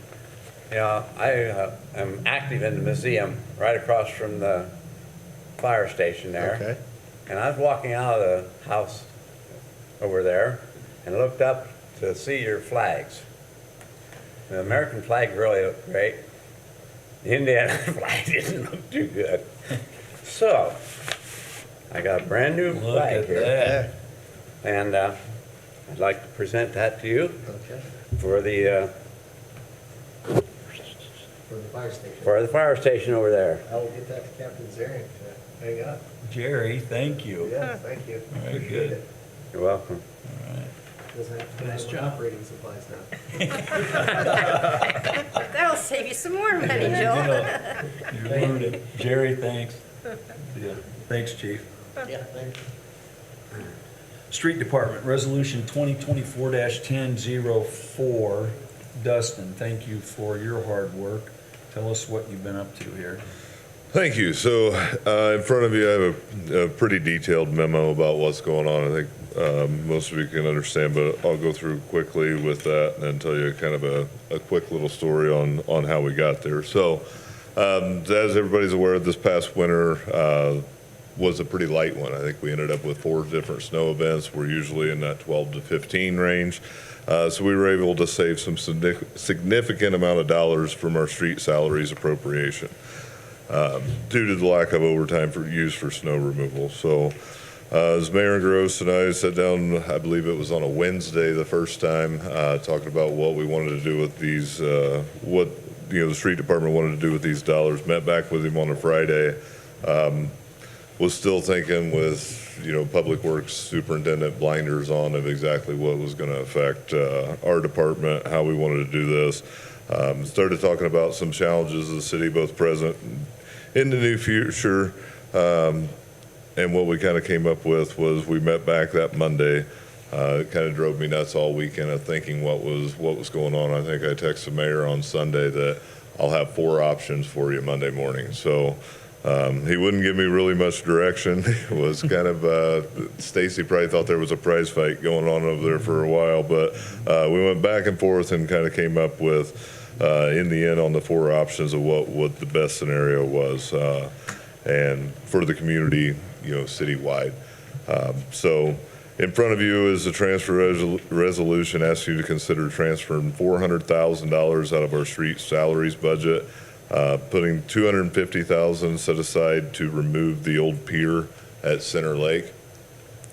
You know, I am active in the museum right across from the fire station there. Okay. And I was walking out of the house over there and looked up to see your flags. The American flag really looked great. The Indiana flag didn't look too good. So, I got a brand new Look flag at here. that. And I'd like to present that to you Okay. for the For the fire station. fire station over there. I will get that to Captain Zarian to hang up. Jerry, thank you. Yes, thank you. Very Appreciate good. it. You're welcome. All right. Doesn't have to Nice have job. operating supplies now. That'll save you some more money, There you Joel. go. You're loaded. Jerry, thanks. Yeah. Thanks, chief. Yeah, thank you. Street Department, Resolution 2024-1004. Dustin, thank you for your hard work. Tell us what you've been up to here. Thank you. So in front of you, I have a pretty detailed memo about what's going on. I think most of you can understand, but I'll go through quickly with that and then tell you kind of a quick little story on how we got there. So as everybody's aware, this past winter was a pretty light one. I think we ended up with 4 different snow events. We're usually in that 12 to 15 range. So we were able to save some significant amount of dollars from our street salaries appropriation due to the lack of overtime used for snow removal. So as Mayor Gross and I sat down, I believe it was on a Wednesday the first time, talking about what we wanted to do with these, what the street department wanted to do with these dollars. Met back with him on a Friday. Was still thinking with, Public Works Superintendent blinders on of exactly what was going to affect our department, how we wanted to do this. Started talking about some challenges of the city, both present and in the new future. And what we kind of came up with was we met back that Monday. It kind of drove me nuts all weekend of thinking what was going on. I think I texted the mayor on Sunday that I'll have 4 options for you Monday morning. So he wouldn't give me really much direction. It was kind of, Stacy probably thought there was a prize fight going on over there for a while, but we went back and forth and kind of came up with, in the end, on the 4 options of what the best scenario was, and for the community, citywide. So in front of you is the transfer resolution asking you to consider transferring $400,000 out of our street salaries budget, putting $250,000 set aside to remove the old pier at Center Lake.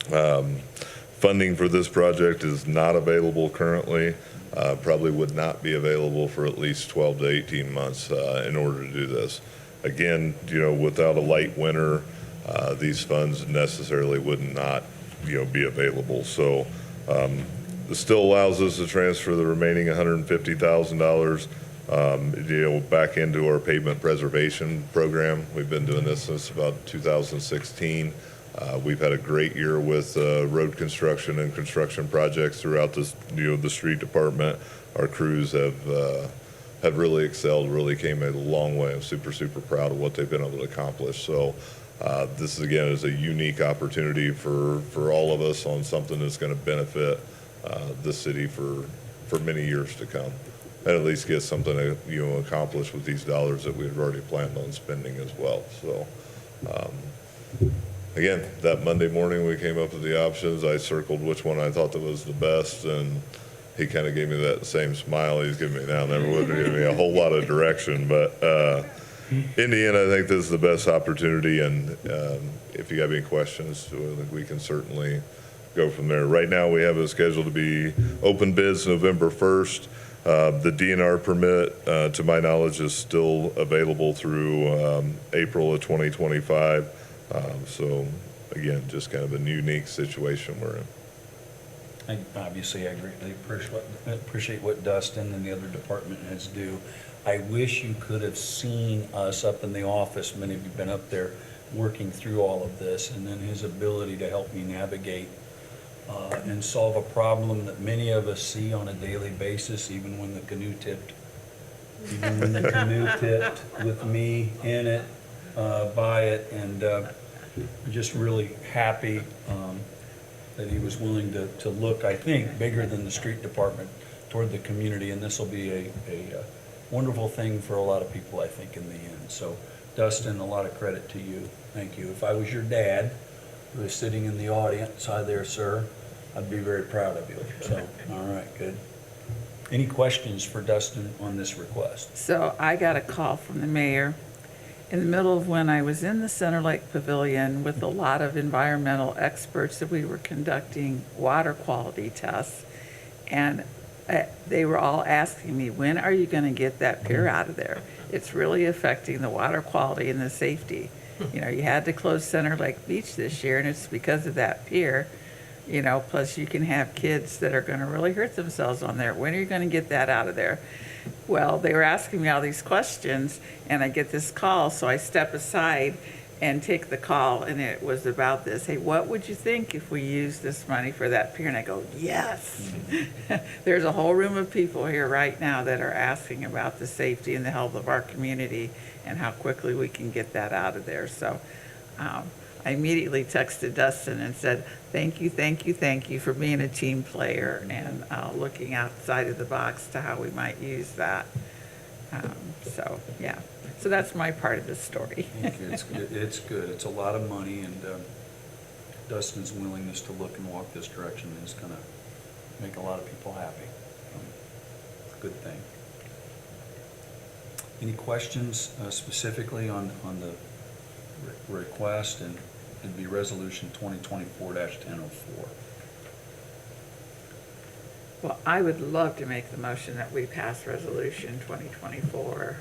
Funding for this project is not available currently. Probably would not be available for at least 12 to 18 months in order to do this. Again, without a light winter, these funds necessarily would not be available. So this still allows us to transfer the remaining $150,000 back into our pavement preservation program. We've been doing this since about 2016. We've had a great year with road construction and construction projects throughout this, the street department. Our crews have really excelled, really came a long way. I'm super, super proud of what they've been able to accomplish. So this, again, is a unique opportunity for all of us on something that's going to benefit the city for many years to come. And at least get something accomplished with these dollars that we had already planned on spending as well. So again, that Monday morning we came up with the options. I circled which one I thought that was the best, and he kind of gave me that same smile he's giving me now. Never would have given me a whole lot of direction, but in the end, I think this is the best opportunity. And if you have any questions, I think we can certainly go from there. Right now, we have it scheduled to be open bids November 1st. The DNR permit, to my knowledge, is still available through April of 2025. So again, just kind of a unique situation we're in. Obviously, I greatly appreciate what Dustin and the other department heads do. I wish you could have seen us up in the office, many of you have been up there working through all of this, and then his ability to help me navigate and solve a problem that many of us see on a daily basis, even when the canoe tipped. Even when the canoe tipped with me in it, by it, and just really happy that he was willing to look, I think, bigger than the street department toward the community, and this will be a wonderful thing for a lot of people, I think, in the end. So, Dustin, a lot of credit to you. Thank you. If I was your dad, who is sitting in the audience, hi there, sir, I'd be very proud of you. So, all right, good. Any questions for Dustin on this request? So I got a call from the mayor in the middle of when I was in the Center Lake Pavilion with a lot of environmental experts that we were conducting water quality tests. And they were all asking me, when are you going to get that pier out of there? It's really affecting the water quality and the safety. You know, you had to close Center Lake Beach this year, and it's because of that pier. You know, plus you can have kids that are going to really hurt themselves on there. When are you going to get that out of there? Well, they were asking me all these questions, and I get this call, so I step aside and take the call, and it was about this. Hey, what would you think if we used this money for that pier? And I go, yes. There's a whole room of people here right now that are asking about the safety and the health of our community and how quickly we can get that out of there. So I immediately texted Dustin and said, thank you for being a team player and looking outside of the box to how we might use that. So, yeah. So that's my part of the story. It's good. It's good. It's a lot of money, and Dustin's willingness to look and walk this direction is going to make a lot of people happy. Good thing. Any questions specifically on the request? And it'd be resolution 2024-1004. Well, I would love to make the motion that we pass resolution 2024-10-04.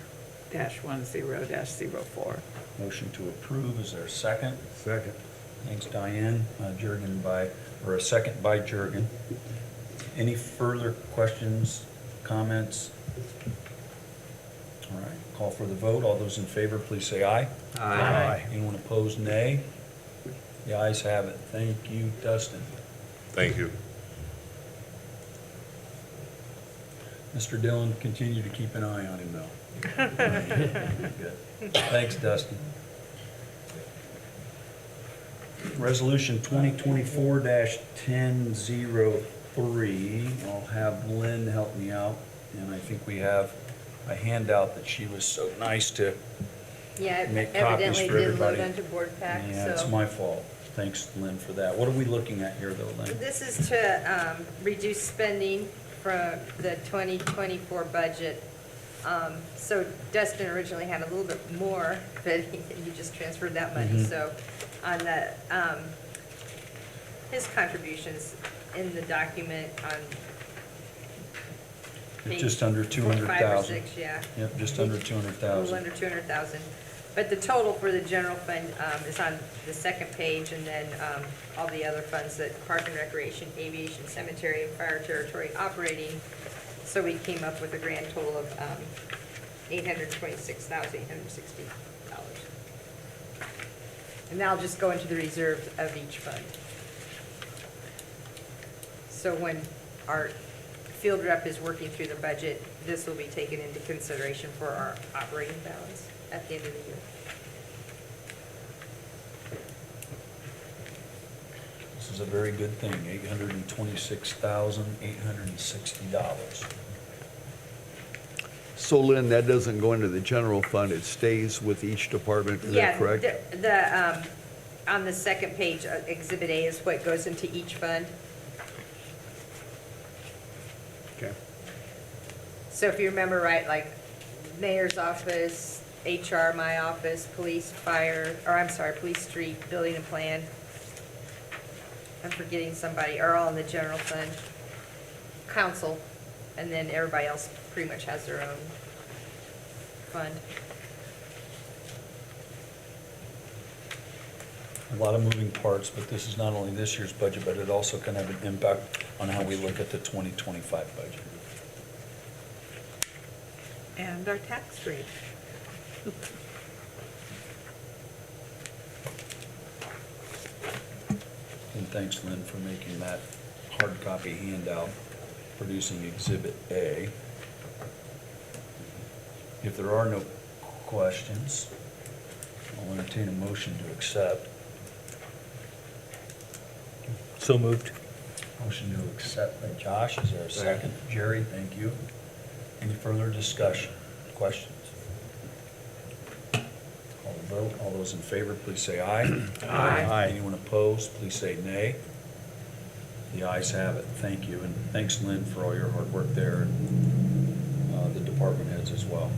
Motion to approve. Is there a second? Second. Thanks, Diane. A second by Jurgen. Any further questions, comments? All right, call for the vote. All those in favor, please say aye. Aye. Anyone opposed, nay? The ayes have it. Thank you, Dustin. Thank you. Mr. Dillon, continue to keep an eye on him, though. Good. Thanks, Dustin. Resolution 2024-1003. I'll have Lynn help me out, and I think we have a handout that she was so nice to Yeah, make it copies evidently for did load everybody. onto board pack, Yeah, it's so. my fault. Thanks, Lynn, for that. What are we looking at here, though, Lynn? This is to reduce spending from the 2024 budget. So Dustin originally had a little bit more, but you just transferred that money. Mhm. So on the, his contributions in the document on Just under 5 or 200,000. 6, yeah. Yep, just under A little 200,000. under 200,000. But the total for the general fund is on the second page, and then all the other funds that Park and Recreation, Aviation, Cemetery, and Fire Territory operating. So we came up with a grand total of $826,860. And that'll just go into the reserve of each fund. So when our field rep is working through the budget, this will be taken into consideration for our operating balance at the end of the year. This is a very good thing, $826,860. So Lynn, that doesn't go into the general fund, it stays with each department, is that correct? Yeah, on the second page, Exhibit A is what goes into each fund. Okay. So if you remember right, like mayor's office, HR, my office, police, fire, or I'm sorry, police, street, building and plan. I'm forgetting somebody, are all in the general fund. Council, and then everybody else pretty much has their own fund. A lot of moving parts, but this is not only this year's budget, but it also can have an impact on how we look at the 2025 budget. And our tax rate. And thanks, Lynn, for making that hard copy handout, producing Exhibit A. If there are no questions, I'll entertain a motion to accept. So moved. Motion to accept by Josh, is there a second? Jerry, thank you. Any further discussion, questions? Call the vote, all those in favor, please say aye. Aye. Anyone opposed, please say nay. The ayes have it, thank you, and thanks, Lynn, for all your hard work there, and the department heads as well.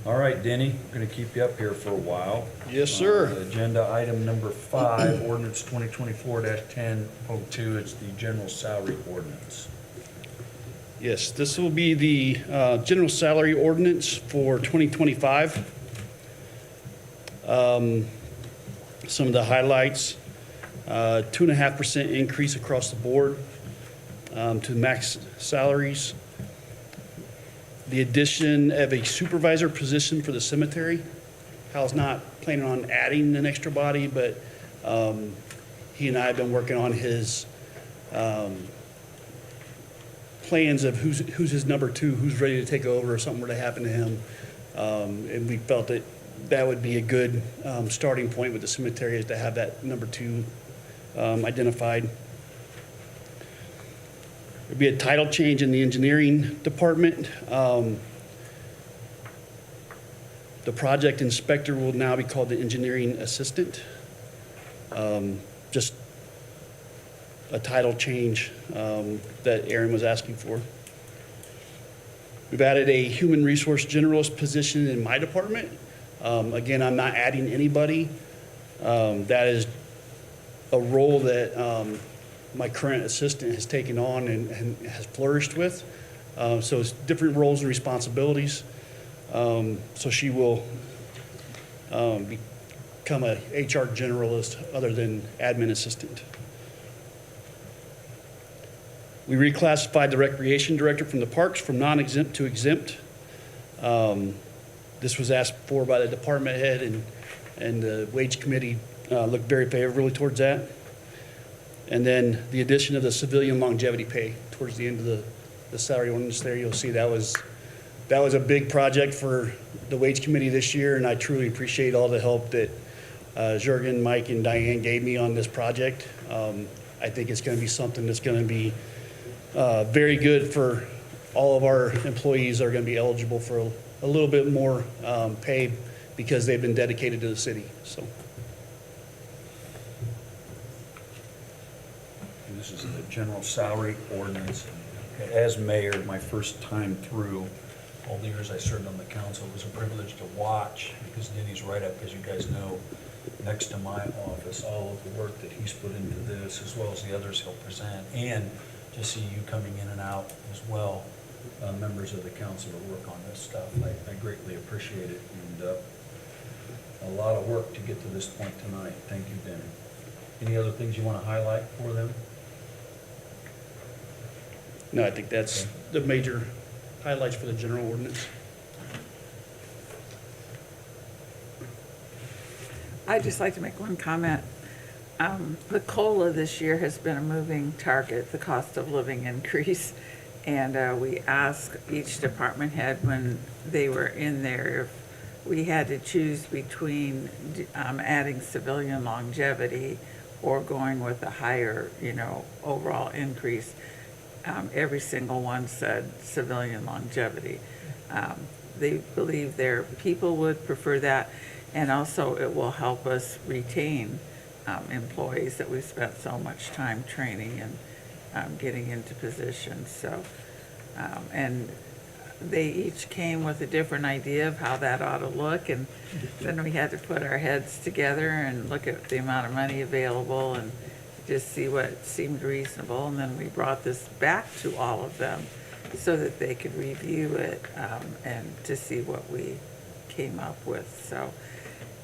All right, Denny, we're gonna keep you up here for a while. Yes, sir. Agenda item number 5, ordinance 2024-1002, it's the general salary ordinance. Yes, this will be the general salary ordinance for 2025. Some of the highlights, 2.5% increase across the board to max salaries. The addition of a supervisor position for the cemetery. Hal's not planning on adding an extra body, but he and I have been working on his plans of who's his number 2, who's ready to take over if something were to happen to him. And we felt that that would be a good starting point with the cemetery, is to have that number 2 identified. There'd be a title change in the engineering department. The project inspector will now be called the engineering assistant. Just a title change that Aaron was asking for. We've added a human resource generalist position in my department. Again, I'm not adding anybody. That is a role that my current assistant has taken on and has flourished with. So it's different roles and responsibilities. So she will become a HR generalist other than admin assistant. We reclassified the recreation director from the parks from non-exempt to exempt. This was asked for by the department head, and the wage committee looked very favorably towards that. And then the addition of the civilian longevity pay towards the end of the salary ordinance there, you'll see that was a big project for the wage committee this year, and I truly appreciate all the help that Jurgen, Mike, and Diane gave me on this project. I think it's going to be something that's going to be very good for all of our employees that are going to be eligible for a little bit more pay because they've been dedicated to the city. So. This is the general salary ordinance. As mayor, my first time through, all the years I served on the council, it was a privilege to watch, because Denny's right up, as you guys know, next to my office, all of the work that he's put into this, as well as the others he'll present, and to see you coming in and out as well, members of the council to work on this stuff. I greatly appreciate it, and a lot of work to get to this point tonight. Thank you, Denny. Any other things you want to highlight for them? No, I think that's the major highlights for the general ordinance. I'd just like to make one comment. The COLA this year has been a moving target, the cost of living increase. And we asked each department head when they were in there if we had to choose between adding civilian longevity or going with a higher, overall increase. Every single one said civilian longevity. They believe their people would prefer that, and also it will help us retain employees that we've spent so much time training and getting into positions. So, and they each came with a different idea of how that ought to look, and then we had to put our heads together and look at the amount of money available and just see what seemed reasonable, and then we brought this back to all of them so that they could review it and to see what we came up with. So,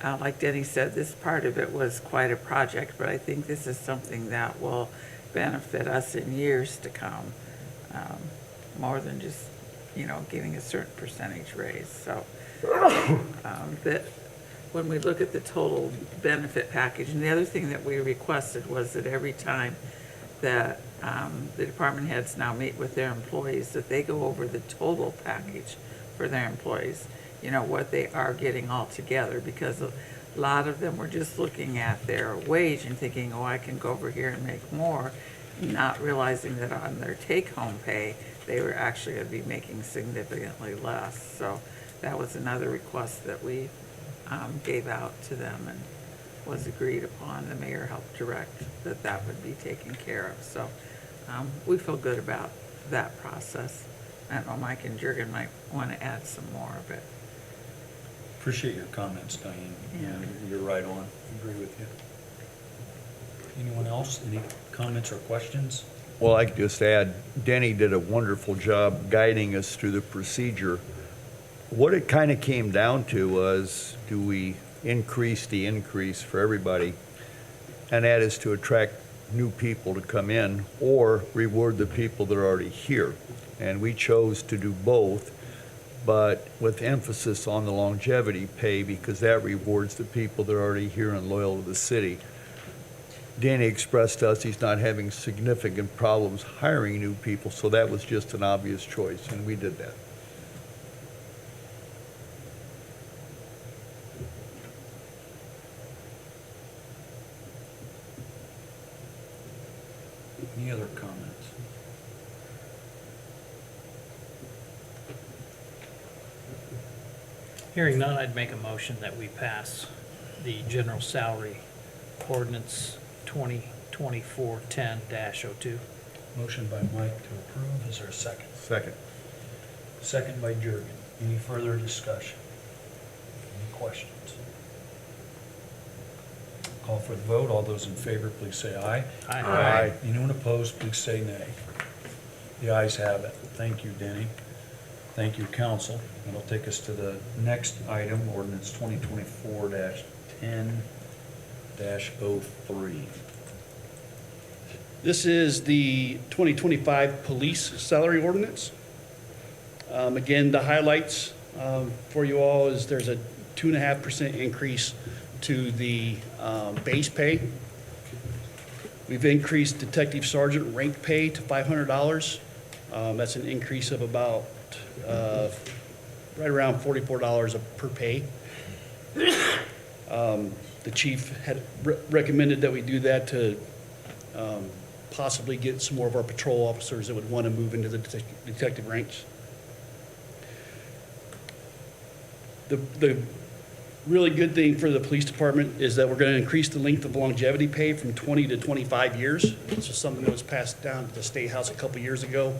like Denny said, this part of it was quite a project, but I think this is something that will benefit us in years to come, more than just, giving a certain percentage raise. So, that when we look at the total benefit package, and the other thing that we requested was that every time that the department heads now meet with their employees, that they go over the total package for their employees, what they are getting all together, because a lot of them were just looking at their wage and thinking, oh, I can go over here and make more, not realizing that on their take-home pay, they were actually going to be making significantly less. So that was another request that we gave out to them and was agreed upon. The mayor helped direct that would be taken care of. So we feel good about that process. I don't know, Mike and Jurgen might want to add some more, but. Appreciate your comments, Diane. Yeah. You're right on. Agree with you. Anyone else? Any comments or questions? Well, I could just add, Denny did a wonderful job guiding us through the procedure. What it kind of came down to was, do we increase the increase for everybody? And that is to attract new people to come in or reward the people that are already here. And we chose to do both, but with emphasis on the longevity pay, because that rewards the people that are already here and loyal to the city. Danny expressed to us he's not having significant problems hiring new people, so that was just an obvious choice, and we did that. Any other comments? Hearing none, I'd make a motion that we pass the general salary ordinance 2024-10-02. Motion by Mike to approve. Is there a second? Second. Second by Jurgen. Any further discussion? Any questions? Call for the vote. All those in favor, please say aye. Aye. Anyone opposed, please say nay. The ayes have it. Thank you, Denny. Thank you, council. That'll take us to the next item, ordinance 2024-10-03. This is the 2025 police salary ordinance. Again, the highlights for you all is there's a 2.5% increase to the base pay. We've increased detective sergeant rank pay to $500. That's an increase of about right around $44 per pay. The chief had recommended that we do that to possibly get some more of our patrol officers that would want to move into the detective ranks. The really good thing for the police department is that we're going to increase the length of longevity pay from 20 to 25 years. This is something that was passed down to the State House a couple years ago.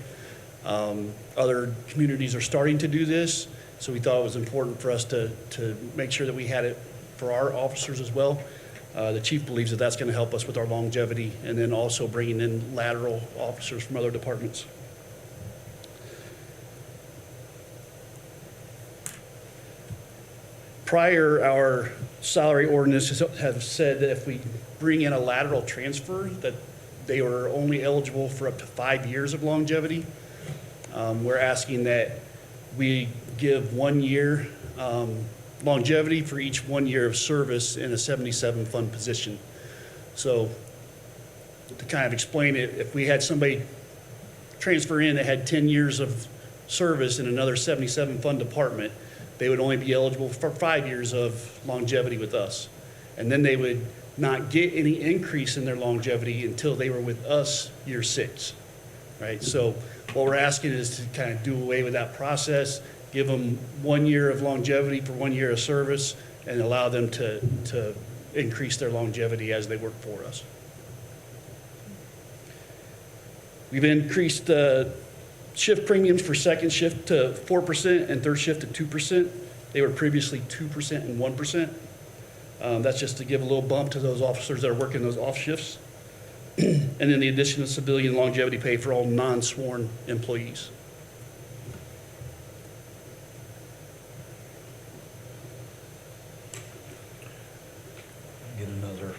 Other communities are starting to do this, so we thought it was important for us to make sure that we had it for our officers as well. The chief believes that that's going to help us with our longevity, and then also bringing in lateral officers from other departments. Prior, our salary ordinances have said that if we bring in a lateral transfer, that they were only eligible for up to 5 years of longevity. We're asking that we give 1 year longevity for each 1 year of service in a 77 fund position. So to kind of explain it, if we had somebody transfer in that had 10 years of service in another 77 fund department, they would only be eligible for 5 years of longevity with us. And then they would not get any increase in their longevity until they were with us year 6, right? So what we're asking is to kind of do away with that process, give them 1 year of longevity for 1 year of service, and allow them to increase their longevity as they work for us. We've increased shift premiums for second shift to 4% and third shift to 2%. They were previously 2% and 1%. That's just to give a little bump to those officers that are working those off shifts. And then the addition of civilian longevity pay for all non-sworn employees. Get another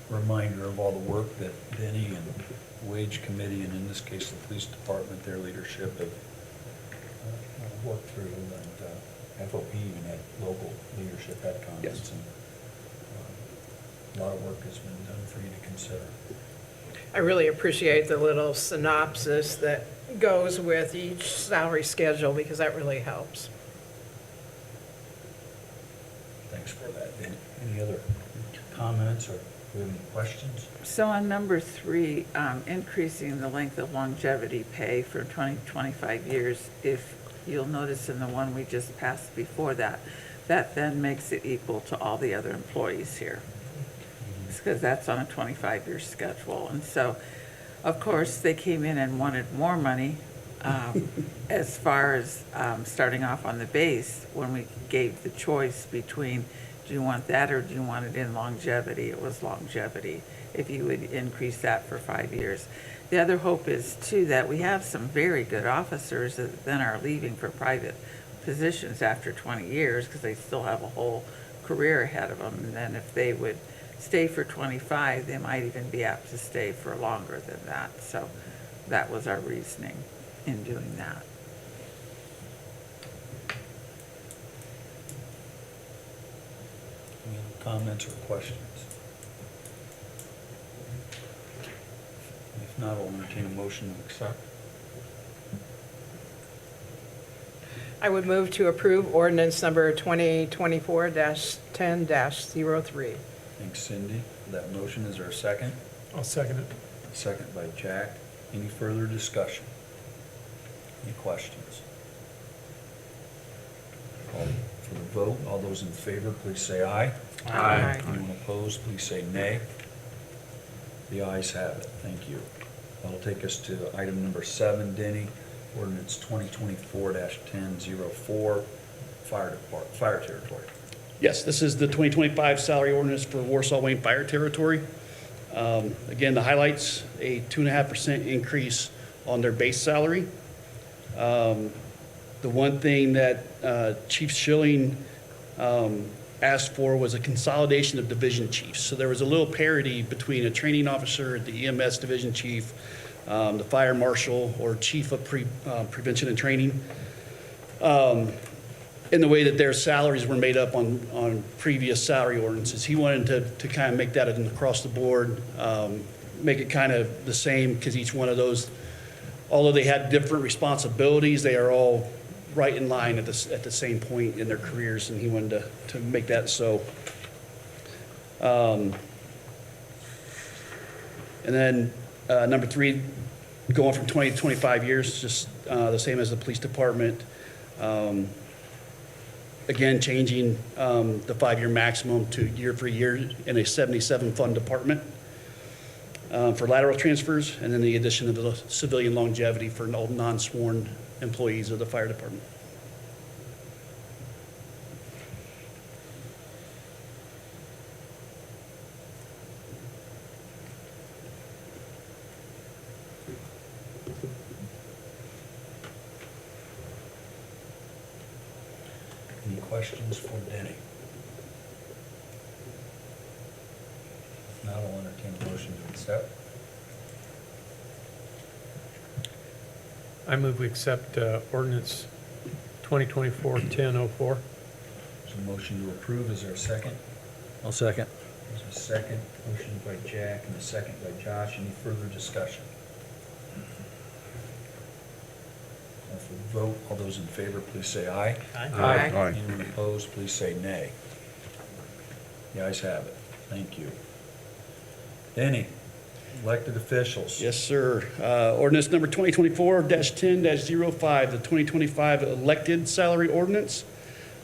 reminder of all the work that Denny and Wage Committee, and in this case, the police department, their leadership have worked through, and FOP even had local leadership at comments. Yes. And a lot of work has been done for you to consider. I really appreciate the little synopsis that goes with each salary schedule because that really helps. Thanks for that, Denny. Any other comments or do you have any questions? So on number 3, increasing the length of longevity pay for 20, 25 years, if you'll notice in the one we just passed before that, that then makes it equal to all the other employees here. Because that's on a 25-year schedule. And so, of course, they came in and wanted more money as far as starting off on the base when we gave the choice between do you want that or do you want it in longevity? It was longevity, if you would increase that for 5 years. The other hope is, too, that we have some very good officers that then are leaving for private positions after 20 years because they still have a whole career ahead of them. And then if they would stay for 25, they might even be apt to stay for longer than that. So that was our reasoning in doing that. Any other comments or questions? If not, I'll entertain a motion to accept. I would move to approve ordinance number 2024-10-03. Thanks, Cindy, for that motion. Is there a second? I'll second it. Second by Jack. Any further discussion? Any questions? Call for the vote. All those in favor, please say aye. Aye. Anyone opposed, please say nay. The ayes have it. Thank you. That'll take us to item number 7, Denny, ordinance 2024-1004, fire territory. Yes, this is the 2025 salary ordinance for Warsaw Wayne Fire Territory. Again, the highlights, a 2.5% increase on their base salary. The one thing that Chief Schilling asked for was a consolidation of division chiefs. So there was a little parity between a training officer, the EMS division chief, the fire marshal, or chief of prevention and training. In the way that their salaries were made up on previous salary ordinances. He wanted to kind of make that across the board, make it kind of the same, because each one of those, although they had different responsibilities, they are all right in line at the same point in their careers, and he wanted to make that so. And then number 3, going from 20 to 25 years, just the same as the police department. Again, changing the 5-year maximum to year for year in a 77 fund department for lateral transfers, and then the addition of the civilian longevity for all non-sworn employees of the fire department. Any questions for Denny? entertain a motion to accept. I move we accept ordinance 2024-1004. There's a motion to approve. Is there a second? I'll second. There's a second. Motion by Jack and a second by Josh. Any further discussion? Call for the vote. All those in favor, please say aye. Aye. Anyone opposed, please say nay. The ayes have it. Thank you. Danny, elected officials. Yes, sir. Ordinance number 2024-10-05, the 2025 elected salary ordinance.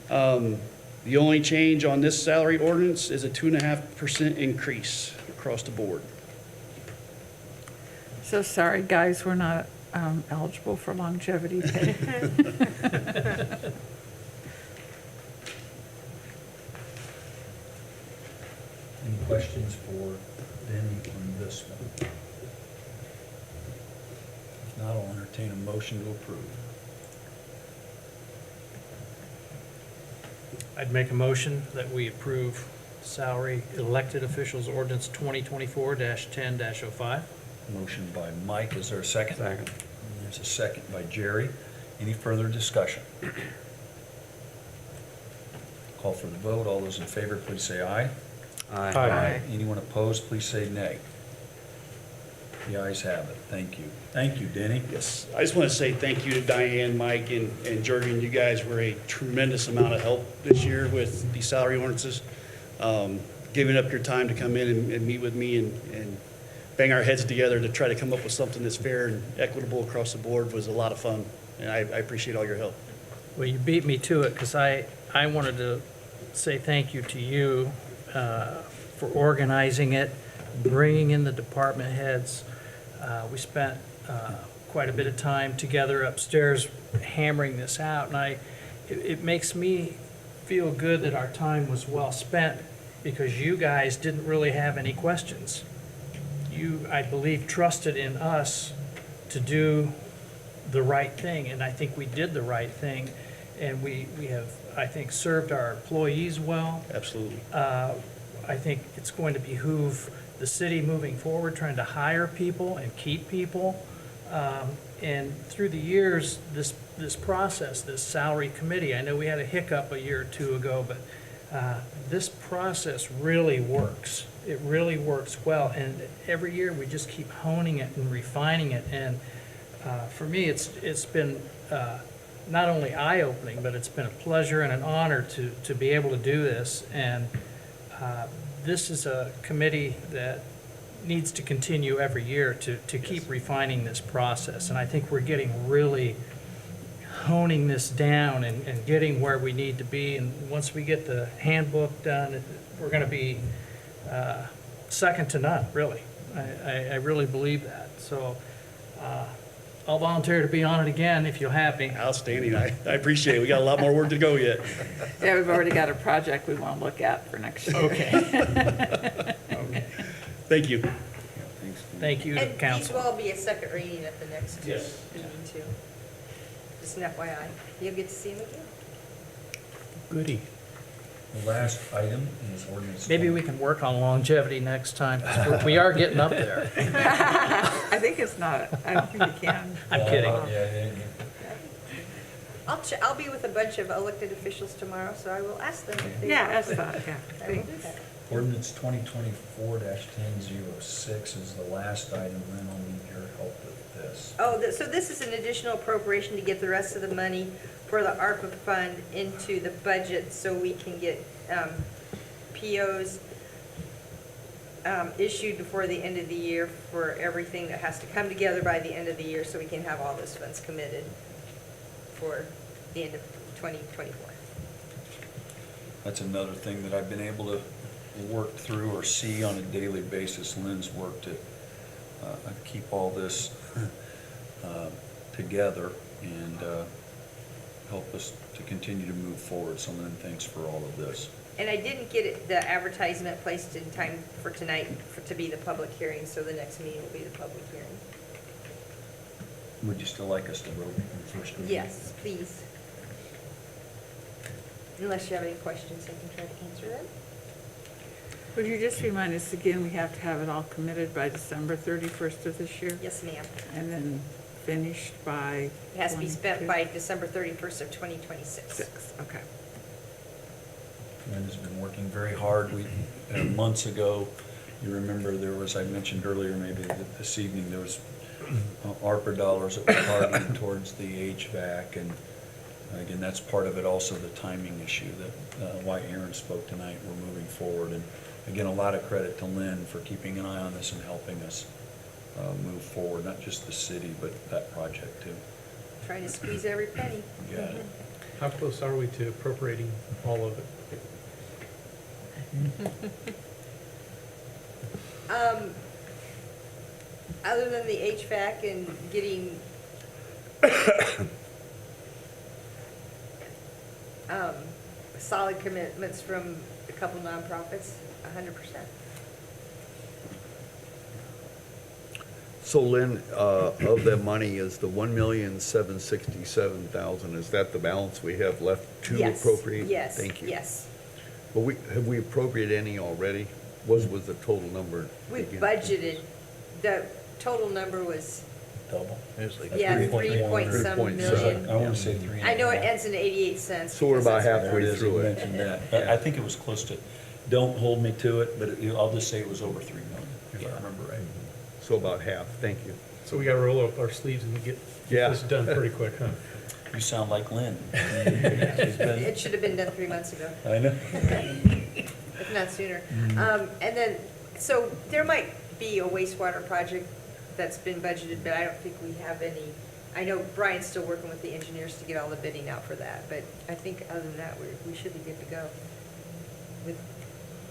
The only change on this salary ordinance is a 2.5% increase across the board. So sorry, guys, we're not eligible for longevity pay. Any questions for Danny on this one? If not, I'll entertain a motion to approve. I'd make a motion that we approve salary elected officials ordinance 2024-10-05. Motion by Mike, is there a second? Second. There's a second by Jerry. Any further discussion? Call for the vote. All those in favor, please say aye. Aye. Anyone opposed, please say nay. The ayes have it. Thank you. Thank you, Denny. Yes, I just want to say thank you to Diane, Mike, and Jurgen. You guys were a tremendous amount of help this year with these salary ordinances. Giving up your time to come in and meet with me and bang our heads together to try to come up with something that's fair and equitable across the board was a lot of fun, and I appreciate all your help. Well, you beat me to it because I wanted to say thank you to you for organizing it, bringing in the department heads. We spent quite a bit of time together upstairs hammering this out, and it makes me feel good that our time was well spent because you guys didn't really have any questions. You, I believe, trusted in us to do the right thing, and I think we did the right thing, and we have, I think, served our employees well. Absolutely. I think it's going to behoove the city moving forward, trying to hire people and keep people. And through the years, this process, this salary committee, I know we had a hiccup a year or two ago, but this process really works. It really works well, and every year we just keep honing it and refining it. And for me, it's been not only eye-opening, but it's been a pleasure and an honor to be able to do this. And this is a committee that needs to continue every year to keep refining this process. And I think we're getting really honing this down and getting where we need to be. And once we get the handbook done, we're going to be second to none, really. I really believe that. So I'll volunteer to be on it again if you'll have me. Outstanding. I appreciate it. We got a lot more work to go yet. Yeah, we've already got a project we want to look at for next year. Okay. Thank you. Thank you, And these council. will all be a second reading at the next Yes. meeting too. Just an FYI. You'll get to see them again. Goody. The last item is ordinance. Maybe we can work on longevity next time, 'cause we are getting up there. I think it's not, I don't think you can. I'm kidding. Yeah. I'll be with a bunch of elected officials tomorrow, so I will ask them if they. Yeah, want. that's not, yeah. I will do that. Ordinance 2024-1006 is the last item, and then I'll need your help with this. Oh, so this is an additional appropriation to get the rest of the money for the ARPA fund into the budget so we can get POs issued before the end of the year for everything that has to come together by the end of the year so we can have all those funds committed for the end of 2024. That's another thing that I've been able to work through or see on a daily basis. Lynn's work to keep all this together and help us to continue to move forward. So Lynn, thanks for all of this. And I didn't get the advertisement placed in time for tonight to be the public hearing, so the next meeting will be the public hearing. Would you still like us to vote in first reading? Yes, please. Unless you have any questions, I can try to answer them. Would you just remind us again, we have to have it all committed by December 31st of this year? Yes, ma'am. And then finished by? It has to be spent 22? by December 31st of 2026. Okay. Lynn has been working very hard. Months ago, you remember there was, I mentioned earlier, maybe this evening, there was ARPA dollars that were targeted towards the HVAC, and again, that's part of it, also the timing issue that, why Aaron spoke tonight, we're moving forward. And again, a lot of credit to Lynn for keeping an eye on this and helping us move forward, not just the city, but that project too. Trying to squeeze every penny. You got it. How close are we to appropriating all of it? Other than the HVAC and getting solid commitments from a couple nonprofits, 100%. So Lynn, of that money, is the 1,767,000, is that the balance we have left to Yes, appropriate? yes, Thank you. yes. But have we appropriated any already? What was the total number? We again? budgeted, the total number was, Double. It was like yeah, 3.1 3 point or- some 3.7. million. I want to say 3.5. I know it ends in 88 cents. So we're because about that's what halfway There it is, through you it. mentioned that. I think it was close to, don't hold me to it, but I'll just say it was over 3 million, if I remember right. So about half, thank you. So we gotta roll up our sleeves and get Yeah. this done pretty quick, huh? You sound like Lynn. She's been- It should have been done 3 months ago, I know. if not sooner. And then, so there might be a wastewater project that's been budgeted, but I don't think we have any. I know Brian's still working with the engineers to get all the bidding out for that, but I think other than that, we should be good to go with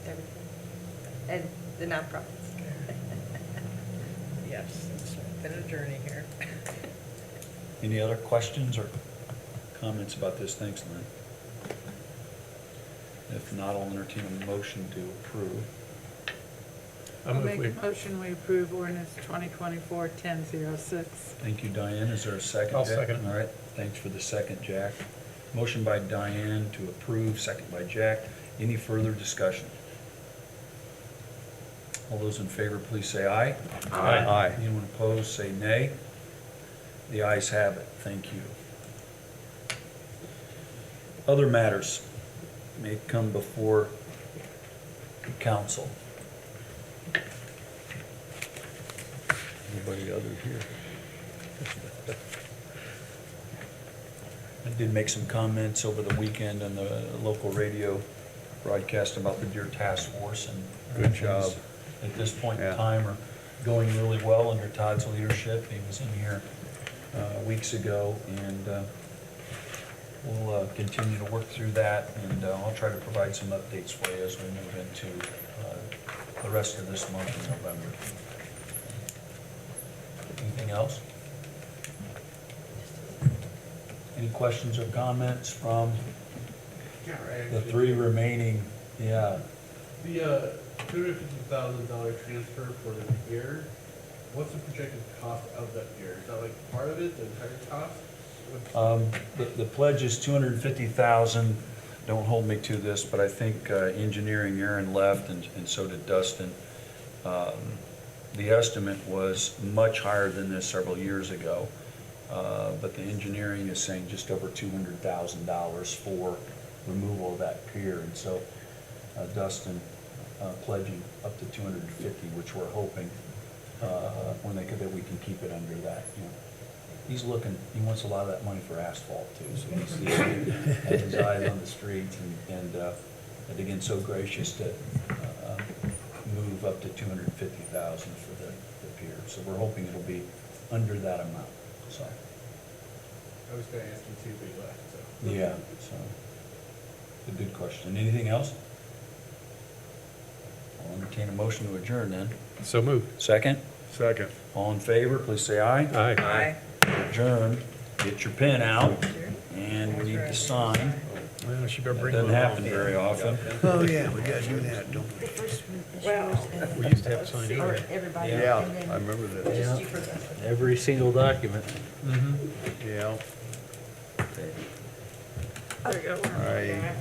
everything. And the nonprofits. Yes, it's been a journey here. Any other questions or comments about this? Thanks, Lynn. If not, I'll entertain a motion to approve. I'm I'll with make you. a motion, we approve ordinance 2024-1006. Thank you, Diane. Is there a second? I'll Jack? second. All right, thanks for the second, Jack. Motion by Diane to approve, second by Jack. Any further discussion? All those in favor, please say aye. Aye. Anyone opposed, say nay. The ayes have it. Thank you. Other matters may come before council. Anybody other here? I did make some comments over the weekend on the local radio broadcast about the Deer Task Force, and Good job. things at this point in Yeah. time are going really well under Todd's leadership. He was in here weeks ago, and we'll continue to work through that, and I'll try to provide some updates for you as we move into the rest of this month in November. Anything else? Any questions or comments from the three remaining? Yeah, The $250,000 transfer for the pier, what's the projected cost of that pier? Is that like part of it, the entire cost? the pledge is 250,000. Don't hold me to this, but I think engineering, Aaron left, and so did Dustin. The estimate was much higher than this several years ago, but the engineering is saying just over $200,000 for removal of that pier, and so Dustin pledging up to 250, which we're hoping that we can keep it under that. You know, he's looking. He wants a lot of that money for asphalt too, so he's has his eyes on the streets, and again, so gracious to move up to 250,000 for the pier. So we're hoping it'll be under that amount. So I was gonna ask you too, but you left, so. yeah, so a good question. Anything else? I'll entertain a motion to adjourn then. So moved. Second? Second. All in favor, please say aye. Aye. Adjourn. Get your pen out, and we need to sign. Well, she better That bring doesn't one. happen very often. Oh, yeah, we gotta do that, don't we? We used to have to sign Or anyway. everybody. Yeah, and then I remember that. Just you for the. Every single document. Yeah. There you go. I